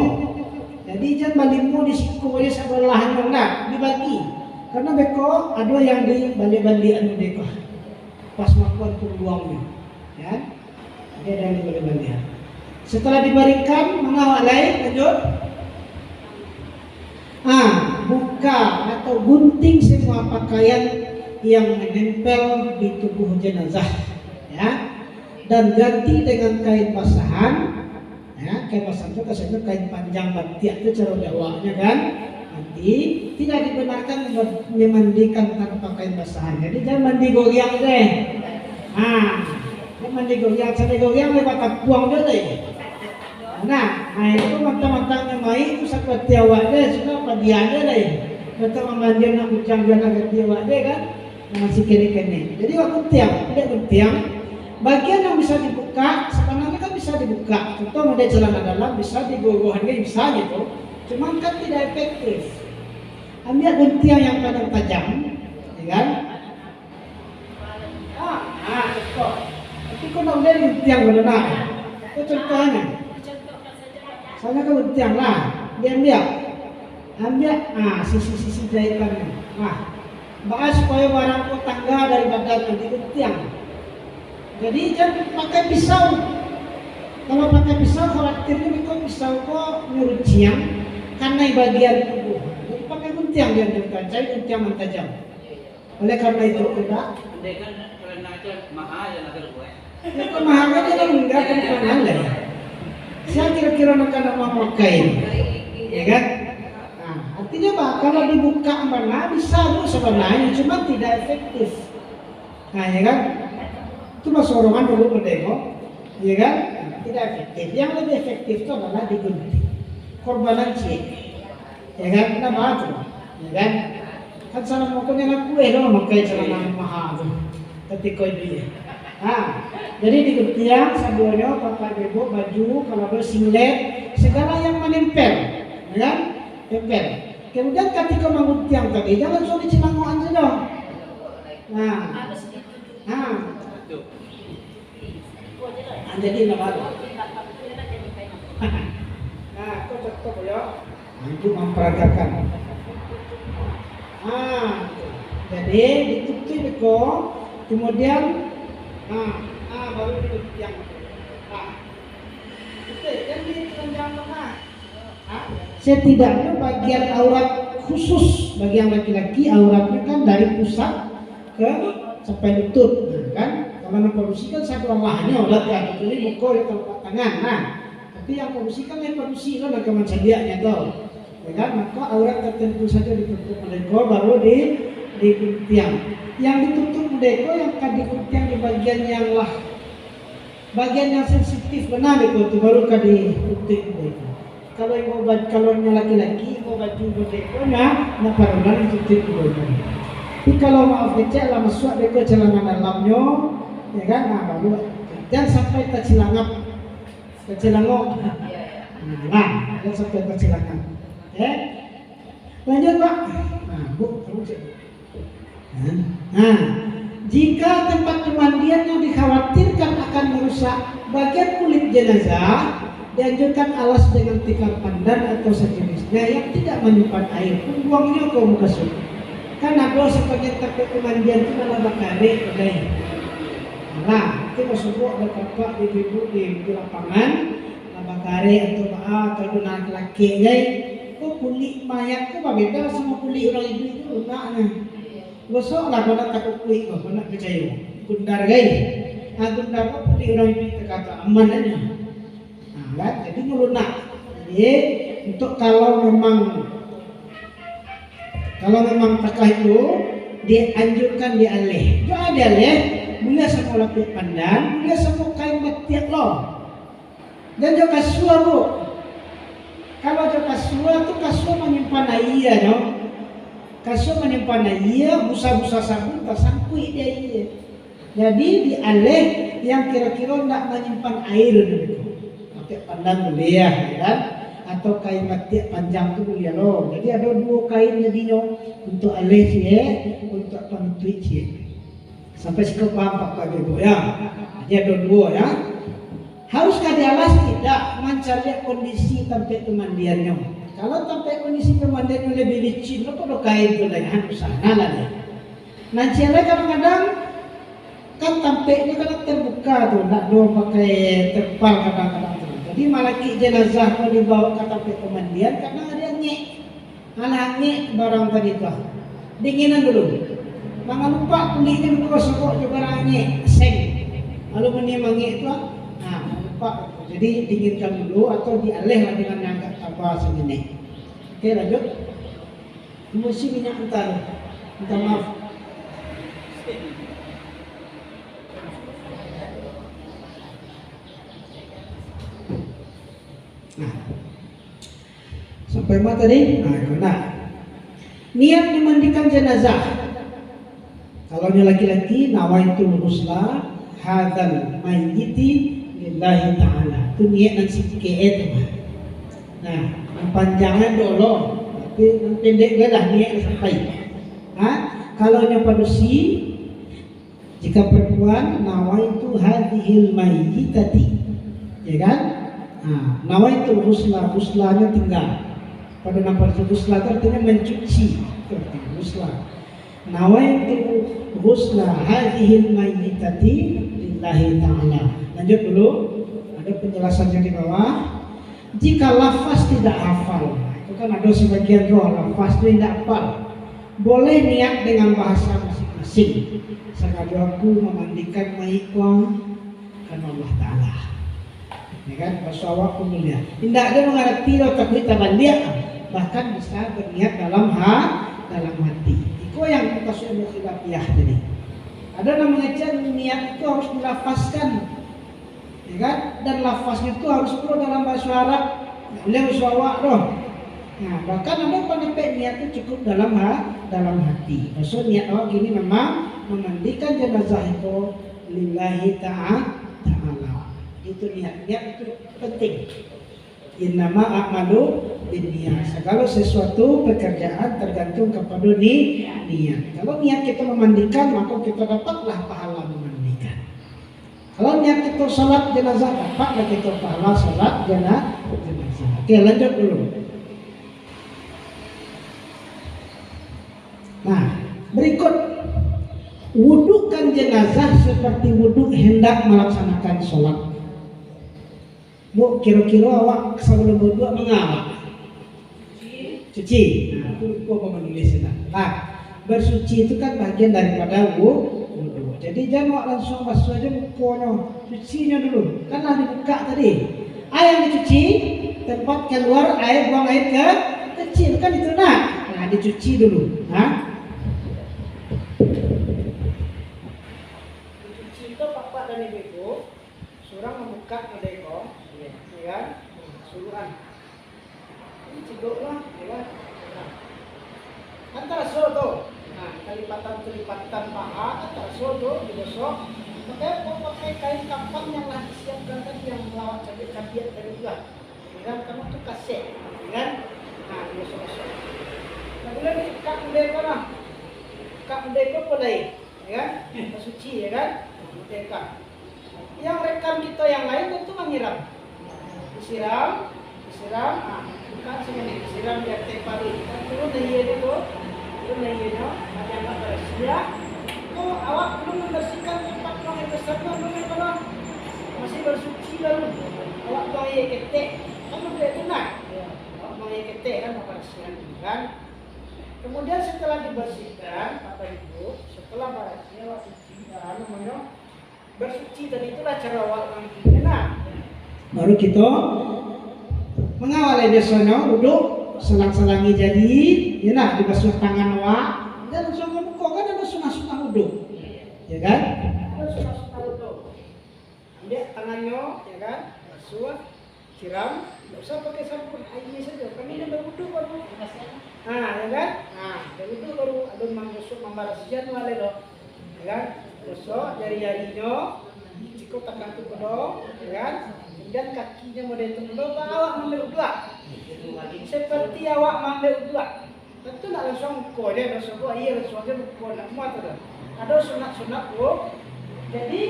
Jadi jangan balimu disiko aja sebelahan enggak dibagi, karena beko ada yang di bali-balian beko, pas makan peluangnya, ya, ada yang di bali-balian. Setelah diberikan mengawal lain, lanjut. Buka atau gunting semua pakaian yang menempel di tubuh jenazah, ya, dan ganti dengan kain basahan, ya, kain basahan itu kesannya kain panjang batik itu cara Jawanya kan, nanti tidak dibenarkan memandikan tanpa kain basahan. Jadi jangan mandi goyang deh, mandi goyang, sampai goyang lewat buang deh. Itu matang-matangnya mai itu sahabat tiawak deh, sudah padiannya deh. Matang mandian nak ucang dia nak tiawak deh kan. Masih kene-kene. Jadi waktu tiang, bagian yang bisa dibuka sebenarnya kan bisa dibuka. Contoh model celana dalam bisa digoggohannya bisa gitu. Cuman kan tidak efektif. Ambil guntiang yang paling tajam, ya kan? Contoh. Tapi kau nak model guntiang mana? Itu contohnya. Soalnya kan guntiang lah, dia ambil, sisi-sisi jahitannya. Bahas supaya barang tangga dari badan nanti tiang. Jadi jangan pakai pisau. Kalau pakai pisau khawatirnya kok pisau kok nyuruh ciang karena bagian tubuh. Jadi pakai guntiang dia cari guntiang yang tajam. Oleh karena itu tidak. Andai kan karena itu mahal ya nak gue. Itu mahal aja kan enggak kan mahal ya. Saya kira-kira nak memakai, ya kan? Artinya Pak, kalau dibuka mana bisa tuh sebenarnya, cuma tidak efektif. Ya kan? Itu masuk orongan dulu menengok, ya kan? Tidak efektif. Yang lebih efektif itu adalah digunting. Korbanan cek, ya kan? Kenapa tuh? Ya kan? Kan salah motornya nak kue dong, makai celana mahal tuh. ketika itu ya. Jadi di ketiak sabuannya papa ibu baju kalau ada singlet segala yang menempel, ya kan? Tempel. Kemudian ketika mengutiang tadi jangan suruh dicelangoan saja. Jadi nama. Kau cocok ya. Itu memperagakan. Jadi ditutup itu, kemudian baru dikutiang. Itu yang ditelanjang tengah. Setidaknya bagian aurat khusus bagi yang laki-laki auratnya kan dari pusat ke sampai lutut, kan? Kalau reproduksi kan satu allahnya aurat ya, kecuali muka di tempat tangan. Tapi yang produksi kan yang produksi kan agak mansadiaknya tuh, ya kan? Maka aurat tertentu saja ditutup mereka baru dikutiang. Yang ditutup mereka yang kan dikutiang di bagian yang sensitif benar itu baru kan ditutup mereka. Kalau yang laki-laki mau baju berdekonya, nak parulan ditutup mereka. Tapi kalau maaf kecil lah masuk deko celana dalamnya, ya kan? Baru jangan sampai tercelangap. Kecelangok. Jangan sampai tercelangap. Lanjut Pak. Bu, kamu cek. Jika tempat pemandian yang dikhawatirkan akan merusak bagian kulit jenazah, dianjurkan alas dengan tikar pandan atau sejenisnya yang tidak menyimpan air. Buangnya ke muka sungai. Karena kalau sebagian tempat pemandian itu malah bakare kedai. Itu masuk ada kakak ibu di lapangan, bakare atau benar laki guys. Kok kulit mayat kok beda sama kulit orang ibu itu enaknya. Besok lah kalau takut kulit kok nak percaya. Gundar guys. Gundar kok kulit orang ibu itu kata aman aja. Jadi melunak. Jadi untuk kalau memang takah itu dianjurkan dialih. Jangan dialih, boleh sama lapis pandan, boleh sama kain batiak loh. Dan juga kasua bu. Kalau juga kasua itu kasua menyimpan air, no. Kasua menyimpan air, busa-busa sabun tersangkui dia air. Jadi dialih yang kira-kira tidak menyimpan air dulu. Pakai pandan boleh ya kan? Atau kain batik panjang tu boleh loh. Jadi ada dua kain jadinya untuk alih ya, untuk penutupin ya. Sampai sekarang paham Pak Ibu ya. Jadi ada dua ya. Haruskah dialas? Tidak. Mencari kondisi tempat pemandiannya. Kalau tempat kondisi pemandiannya lebih licin, lo perlu kain tu lagi harus sana lah ya. Nanti kadang-kadang kan tempatnya kadang terbuka tuh, tak doang pakai terpal kadang-kadang. Jadi malaki jenazah mau dibawa ke tempat pemandian karena ada ngek barang tadi tu. Dinginan dulu. Jangan lupa kulitnya dulu sokok juga ngek seng. Aluminium ngek itu, lupa. Jadi dinginkan dulu atau dialih dengan yang agak tabah segini. Oke lanjut. Emosi minyak entar. Minta maaf. Sampai mana tadi? Niat memandikan jenazah. Kalau dia laki-laki, nawaitul husla hadzal mayyiti lillahi ta'ala. Itu niat dan sikit. Panjangan dulu, tapi pendek dah niat sampai. Kalau dia padusi, jika perempuan nawaitu hadhil mayyitati, ya kan? Nawaitul husla, huslanya tinggal. Pada nama husla artinya mencuci, seperti husla. Nawaitul husla hadhil mayyitati lillahi ta'ala. Lanjut dulu, ada penjelasannya di bawah. Jika lafaz tidak hafal, itu kan ada sebagian roh lafaz tidak hafal, boleh niat dengan bahasa masing-masing. Sekali aku memandikan mayitku karena Allah Ta'ala. Ya kan, bahasa pun mulia. Tidak ada mengerti atau takut tabandia, bahkan bisa berniat dalam hati. Itu yang kita sudah khilafiyah tadi. Ada yang mengecek niat itu harus dilafazkan, ya kan? Dan lafaznya itu harus keluar dalam bahasa Arab. Boleh bahasa Arab, Nah, bahkan ada pendapat niat itu cukup dalam hati. Maksud niat awak gini memang memandikan jenazah itu lillahi ta'ala. Itu niat itu penting. Innama a'malu binniyat. Segala sesuatu pekerjaan tergantung kepada niat. Kalau niat kita memandikan, maka kita dapatlah pahala memandikan. Kalau niat kita salat jenazah, dapatlah kita pahala salat jenazah. Oke, lanjut dulu. Nah, berikut wudukan jenazah seperti wuduk hendak melaksanakan sholat. Bu, kira-kira awak sebelum wuduk mengapa? Cuci. Nah, itu gua mau menulis. Nah, bersuci itu kan bagian daripada wudhu. Jadi jangan awak langsung basuh aja mukanya, cucinya dulu. Kan lah dibuka tadi. Air yang dicuci, tempat keluar air, buang air ke kecil kan itu nah dicuci dulu. Nah, dicuci itu bapak dan ibu surang membuka medeko, ya, suruhan. Ini cedok lah, ya. Antara soto, nah kelipatan paha antara soto digosok. Pakai kain kapan yang lah disiapkan tadi yang melawat cabai-cabian dari luar. Dan kamu tuh kasih, kan? Nah, digosok-gosok. Nah, boleh kak merdeka lah. Kak merdeka boleh, ya kan? Suci, ya kan? Merdeka. Yang rekan kita yang lain tentu menyiram. Disiram. Nah, bukan segini. Disiram di atas pari. Turun dari itu, ada yang tak bersia. Oh, awak belum membersihkan tempat buang air besar, belum ya, masih bersuci baru. Awak buang air ketek, kan boleh tunai. Awak buang air ketek kan membersihkan, kan? Kemudian setelah dibersihkan, Bapak Ibu, setelah bersih, awak suci, bersuci tadi itulah cara awak mandi. Nah, baru kita mengawali biasanya duduk selang-selangi jadi, ya nah dibasuh tangan awak. Dan langsung membuka kan ada sunah-sunah wudhu, ya kan? Ada sunah-sunah wudhu. Ambil tangannya, ya kan? Basuh, siram. Tidak usah pakai sabun, airnya saja. Kami ini berwudhu baru. Nah, ya kan? Nah, berwudhu baru. Ada menggosok membarasian wale loh, ya kan? Gosok jari-jarinya, cukup tekan tu kedua, ya kan? Kemudian kakinya mau ditunggu, awak mengambil wudhu. Seperti awak mengambil wudhu. Tentu nak langsung buku dia, langsung buku, iya langsung aja buku, nak semua tu dah. Ada sunat-sunat wudhu. Jadi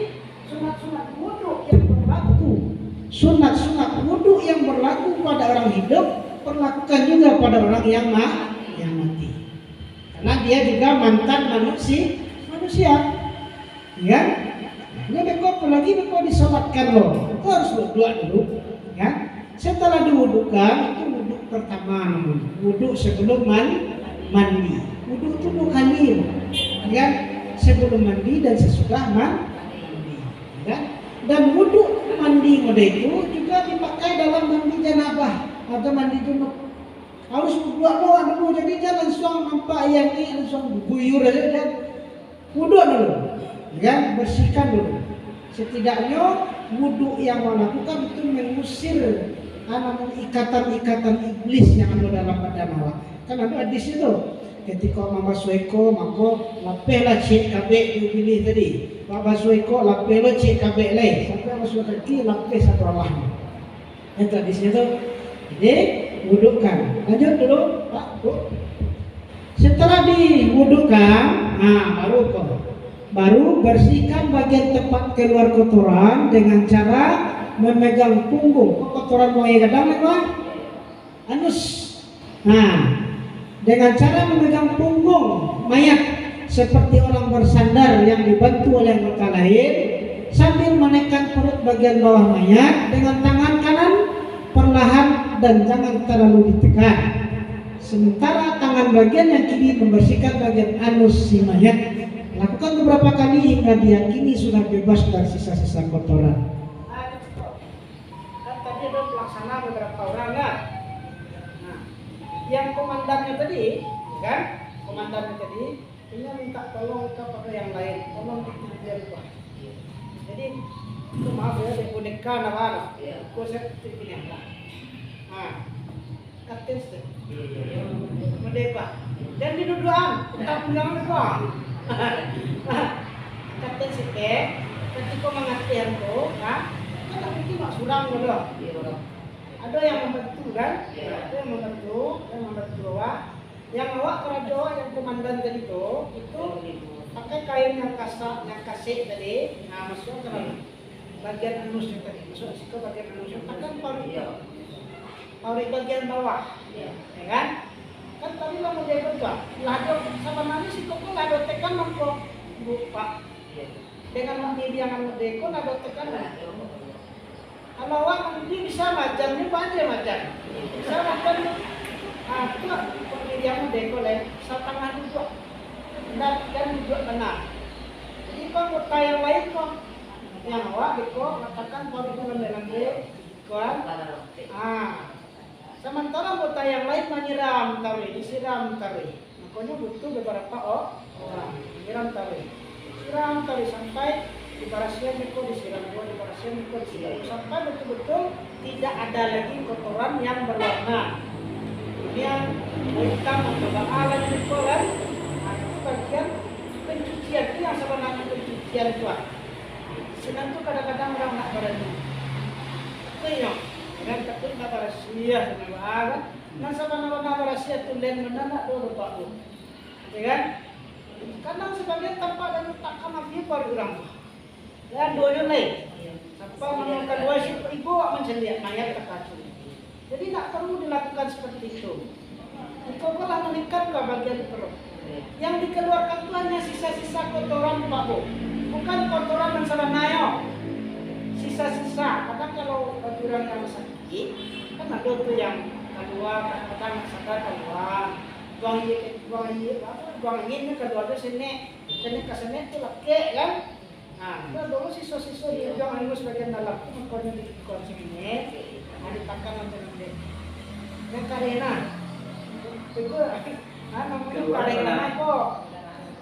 sunat-sunat wudhu yang berlaku, sunat-sunat wudhu yang berlaku pada orang hidup, perlakukan juga pada orang yang mati. Karena dia juga mantan manusia, ya. Ini beko apalagi beko disolatkan loh, itu harus berdoa dulu, ya. Setelah diwudukan itu wudhu pertama namanya, wudhu sebelum mandi. Wudhu itu 2 kali, ya, sebelum mandi dan sesudah mandi, ya. Dan wudhu mandi mode itu juga dipakai dalam mandi janabah atau mandi junub. Harus berdoa doa dulu, jadi jangan langsung nampak yang ini langsung guyur aja, dan wudhu dulu, ya, bersihkan dulu. Setidaknya wudhu yang melakukan itu mengusir ikatan-ikatan iblis yang ada dalam badan awak. Kan ada hadis itu, ketika mama sueko maka lapehlah cek kabeh dipilih tadi. Mama sueko lapehlah cek kabeh lain sampai masuk kaki lapeh satu Allah. Itu hadisnya tu. Jadi wudukan. Lanjut dulu, Pak, Bu. Setelah diwudukan, baru bersihkan bagian tempat keluar kotoran dengan cara memegang punggung. Kotoran mau kadang apa? Anus. Nah, dengan cara memegang punggung mayat seperti orang bersandar yang dibantu oleh anggota lain sambil menekan perut bagian bawah mayat dengan tangan kanan perlahan dan jangan terlalu ditekan. Sementara tangan bagian yang kiri membersihkan bagian anus si mayat. Lakukan beberapa kali hingga diyakini sudah bebas dari sisa-sisa kotoran. Kan tadi ada pelaksana beberapa orang kan. Nah, yang komandannya tadi, kan? Komandannya tadi, dia minta tolong kepada yang lain, tolong dia lupa. Jadi, itu maaf ya, dia boneka nama, konsep ini. Nah, kata Einstein. Merdeka. Dan di duduan, kita pulang doang. Kata si Teh, ketika mengajar tuh, kan mungkin mak surang dulu. Ada yang membantu kan? Ada yang membantu awak. Yang awak kerajaan yang komandan tadi itu pakai kain yang kasih tadi. Nah, masuk ke bagian anusnya tadi, masuk ke bagian anusnya. Akan parit bagian bawah, ya kan? Kan tadi lah mau jaga juga. Lado sama nanti si koko lado tekan mangkok lupa. Dengan membidiangan merdeka lado tekan. Kalau awak nanti bisa macamnya banyak macam. Bisa macam itu pemilihan merdeka lah. Setengah juga dan juga benar. Jadi kok kota yang lain kok yang awak deko katakan parit dalam dia kan. Sementara kota yang lain menyiram tawi, disiram tawi. Makanya butuh beberapa orang menyiram tawi. Siram tawi sampai di barasian itu disiram, di barasian itu disiram sampai betul-betul tidak ada lagi kotoran yang berwarna. Kemudian hitam atau bakalan itu kan, itu bagian pencucian itu yang sebenarnya pencucian itu. Senang tuh kadang-kadang orang nak berani. Itu yang dan takut nak rahasia dengan bahagia. Nasa mana rahasia tulen menanak dulu pak tu, ya kan? Kadang sebagian tempat dan takkan mafia baru orang. Dan dua lain. Sampai menemukan dua ibu menceliak mayat terkacau. Jadi tak perlu dilakukan seperti itu. Cobalah meningkat ke bagian perut. Yang dikeluarkan itu hanya sisa-sisa kotoran pak bu, bukan kotoran yang sebenarnya. Sisa-sisa. Kadang kalau orang yang sakit, kan ada tuh yang keluar, kadang sadar keluar. Buang ini kedua itu sini ke sini itu laki kan. Nah, itu dulu sisa-sisa di ujung angus bagian dalam itu makanya dikon sini, ditakan nanti. Yang karena itu namanya karena kok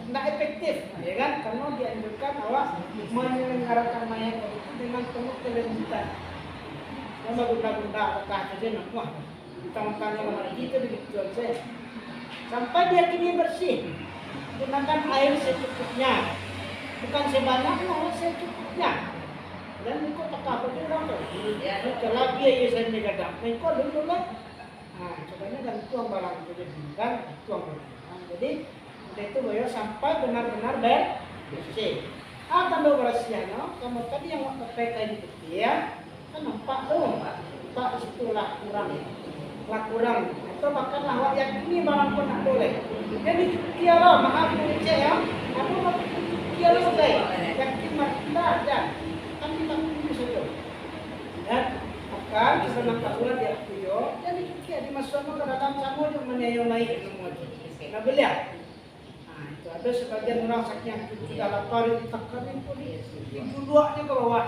tidak efektif, ya kan? Karena dianjurkan awak menyelenggarakan mayat itu dengan penuh kelembutan. Nama bunda-bunda apakah saja nak wah tentang lama itu begitu saja. Sampai dia kini bersih, gunakan air secukupnya, bukan sebanyaknya, secukupnya. Dan ikut tak apa tu orang tu. Kalau dia saya negatif, ikut dulu lah. Sebenarnya dan tuang barang jadi kan tuang barang. Jadi itu boleh sampai benar-benar bersih. Kalau bersihnya, kamu tadi yang pakai kain putih ya, kan nampak tuh, nampak situlah kurang. Atau bahkan awak yang ini barang pun tak boleh. Jadi kira maaf ini ya, aku mau kira sudah, yakin tidak ada, kan kita tunggu saja. Ya, akan bisa nampak ulang dia tujuh. Jadi kira dimasukkan ke dalam sama yang menayai semua. Nah beliau. Itu ada sebagian orang sakit yang sudah lapar ditekan itu dibuduaknya ke bawah.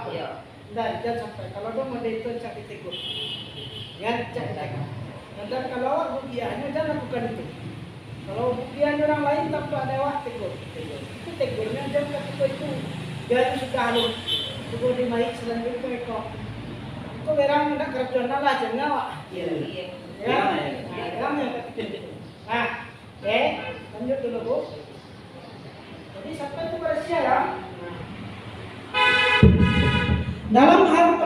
Dan jangan sampai kalau dia mau itu cak ditegur. Ya cak ditegur. Dan kalau awak budianya jangan lakukan itu. Kalau budianya orang lain tanpa ada awak tegur. Itu tegurnya jangan lakukan itu. Jadi sudah halus. Tegur di maik selanjutnya itu. Itu orang nak kerjaan lah jangan awak. Ya. Nah, oke, lanjut dulu bu. Jadi sampai itu bersih ya. Dalam hal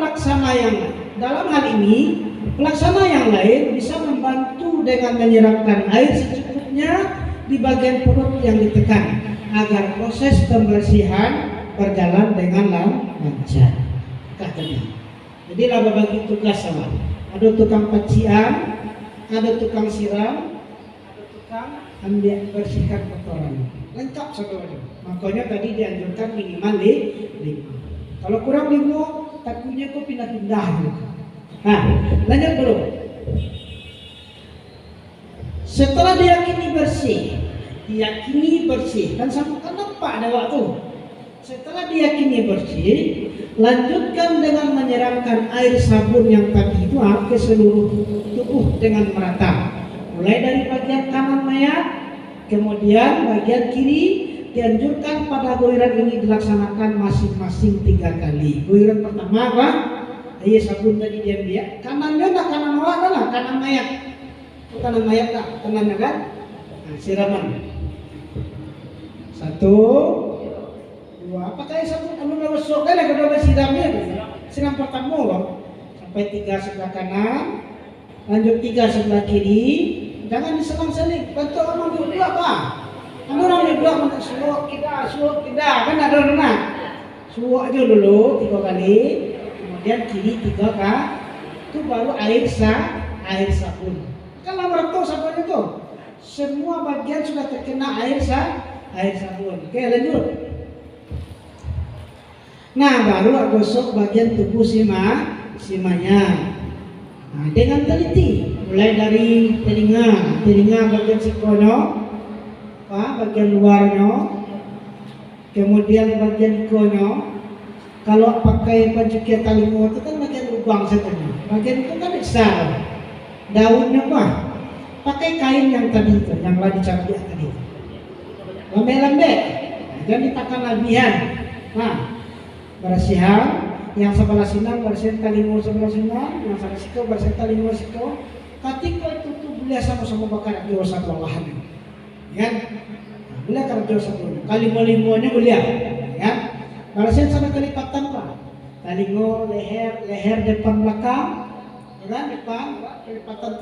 ini pelaksana yang lain bisa membantu dengan menyiramkan air secukupnya di bagian perut yang ditekan agar proses pembersihan berjalan dengan lancar. Katanya. Jadi laba bagi tugas sama. Ada tukang pacian, ada tukang siram, ada tukang ambil bersihkan kotoran. Lengkap semuanya. Makanya tadi dianjurkan minimal 5. Kalau kurang 5, takutnya kok pindah-pindah. Nah, lanjut dulu. Setelah diyakini bersih, kan sama kan nampak ada waktu. Setelah diyakini bersih, lanjutkan dengan menyiramkan air sabun yang tadi itu ke seluruh tubuh dengan merata. Mulai dari bagian kanan mayat, kemudian bagian kiri. Dianjurkan pada goiran ini dilaksanakan masing-masing 3 kali. Goiran pertama apa? Sabun tadi dia kanannya nak kanan awak lah, kanan mayat. tanam mayat tak, tanamnya kan? Nah, siraman. 1, 2. Apakah sabun anu gosok kan ada siramnya? Siram pertama loh. Sampai 3 sebelah kanan, lanjut 3 sebelah kiri. Jangan diselang-seling. Bantu orang dua apa? Anu orang dua mana suuk kita kan ada orang. Suuk aja dulu 3 kali, kemudian kiri 3 kali. Itu baru air sabun. Kalau merata sabun itu, semua bagian sudah terkena air sabun. Oke, lanjut. Nah, baru gosok bagian tubuh simanya. Nah, dengan teliti, mulai dari telinga bagian sikonyo, bagian luarnya, kemudian bagian ikonyo. Kalau pakai pancukia talingo itu kan bagian lubang setengah, bagian itu kan besar. Daunnya apa? Pakai kain yang tadi itu, yang telah dicabik tadi. Lambe-lambe, jangan ditakan labihan. Nah, bersihan, yang sebelah sini bersihan talingo sebelah sini, yang sebelah siko bersihan talingo siko. Ketika itu tuh boleh sama-sama bakar di satu lahan, kan? Boleh kalau di satu, kali limonya boleh, kan? Bersihan sama kelipatan pak, talingo leher depan belakang. Dan depan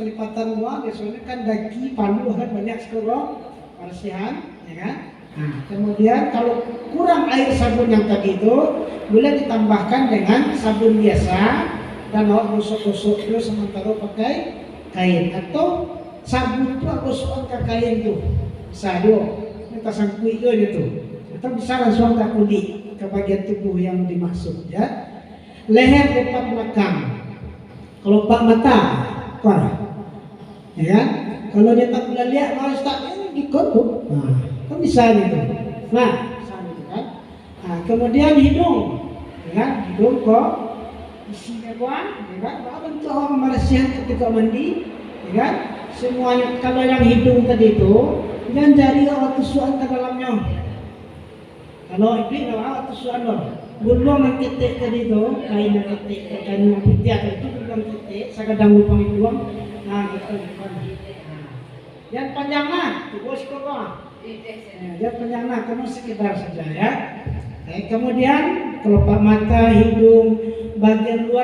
kelipatan luar biasanya kan daki palu kan banyak sekarang bersihan, ya kan? Nah, kemudian kalau kurang air sabun yang tadi itu boleh ditambahkan dengan sabun biasa dan gosok-gosok dulu sementara pakai kain atau sabun itu gosok ke kain tuh bisa dulu kita sangkui itu atau bisa langsung ke kulit ke bagian tubuh yang dimaksud ya. Leher depan belakang. Kalau pak mata, ya, kalau dia tak boleh lihat harus tak ikut tuh, kan bisa gitu. Nah, bisa gitu kan. Nah, kemudian hidung, ya, hidung kok isinya buang, ya kan. Apa bentuk orang bersihan ketika mandi, ya kan. Semuanya kalau yang hidung tadi itu, jangan jari awak tusukan ke dalamnya. Kalau iblis awak tusukan loh. Gulung yang ketik tadi itu, kain yang ketik, kain yang putih atau itu gulung ketik, sakadang lubang itu doang. Nah, gitu. Yang panjangnya, bos kok. Yang panjangnya, kamu sekitar saja ya. Kemudian kelopak mata, hidung, bagian luar.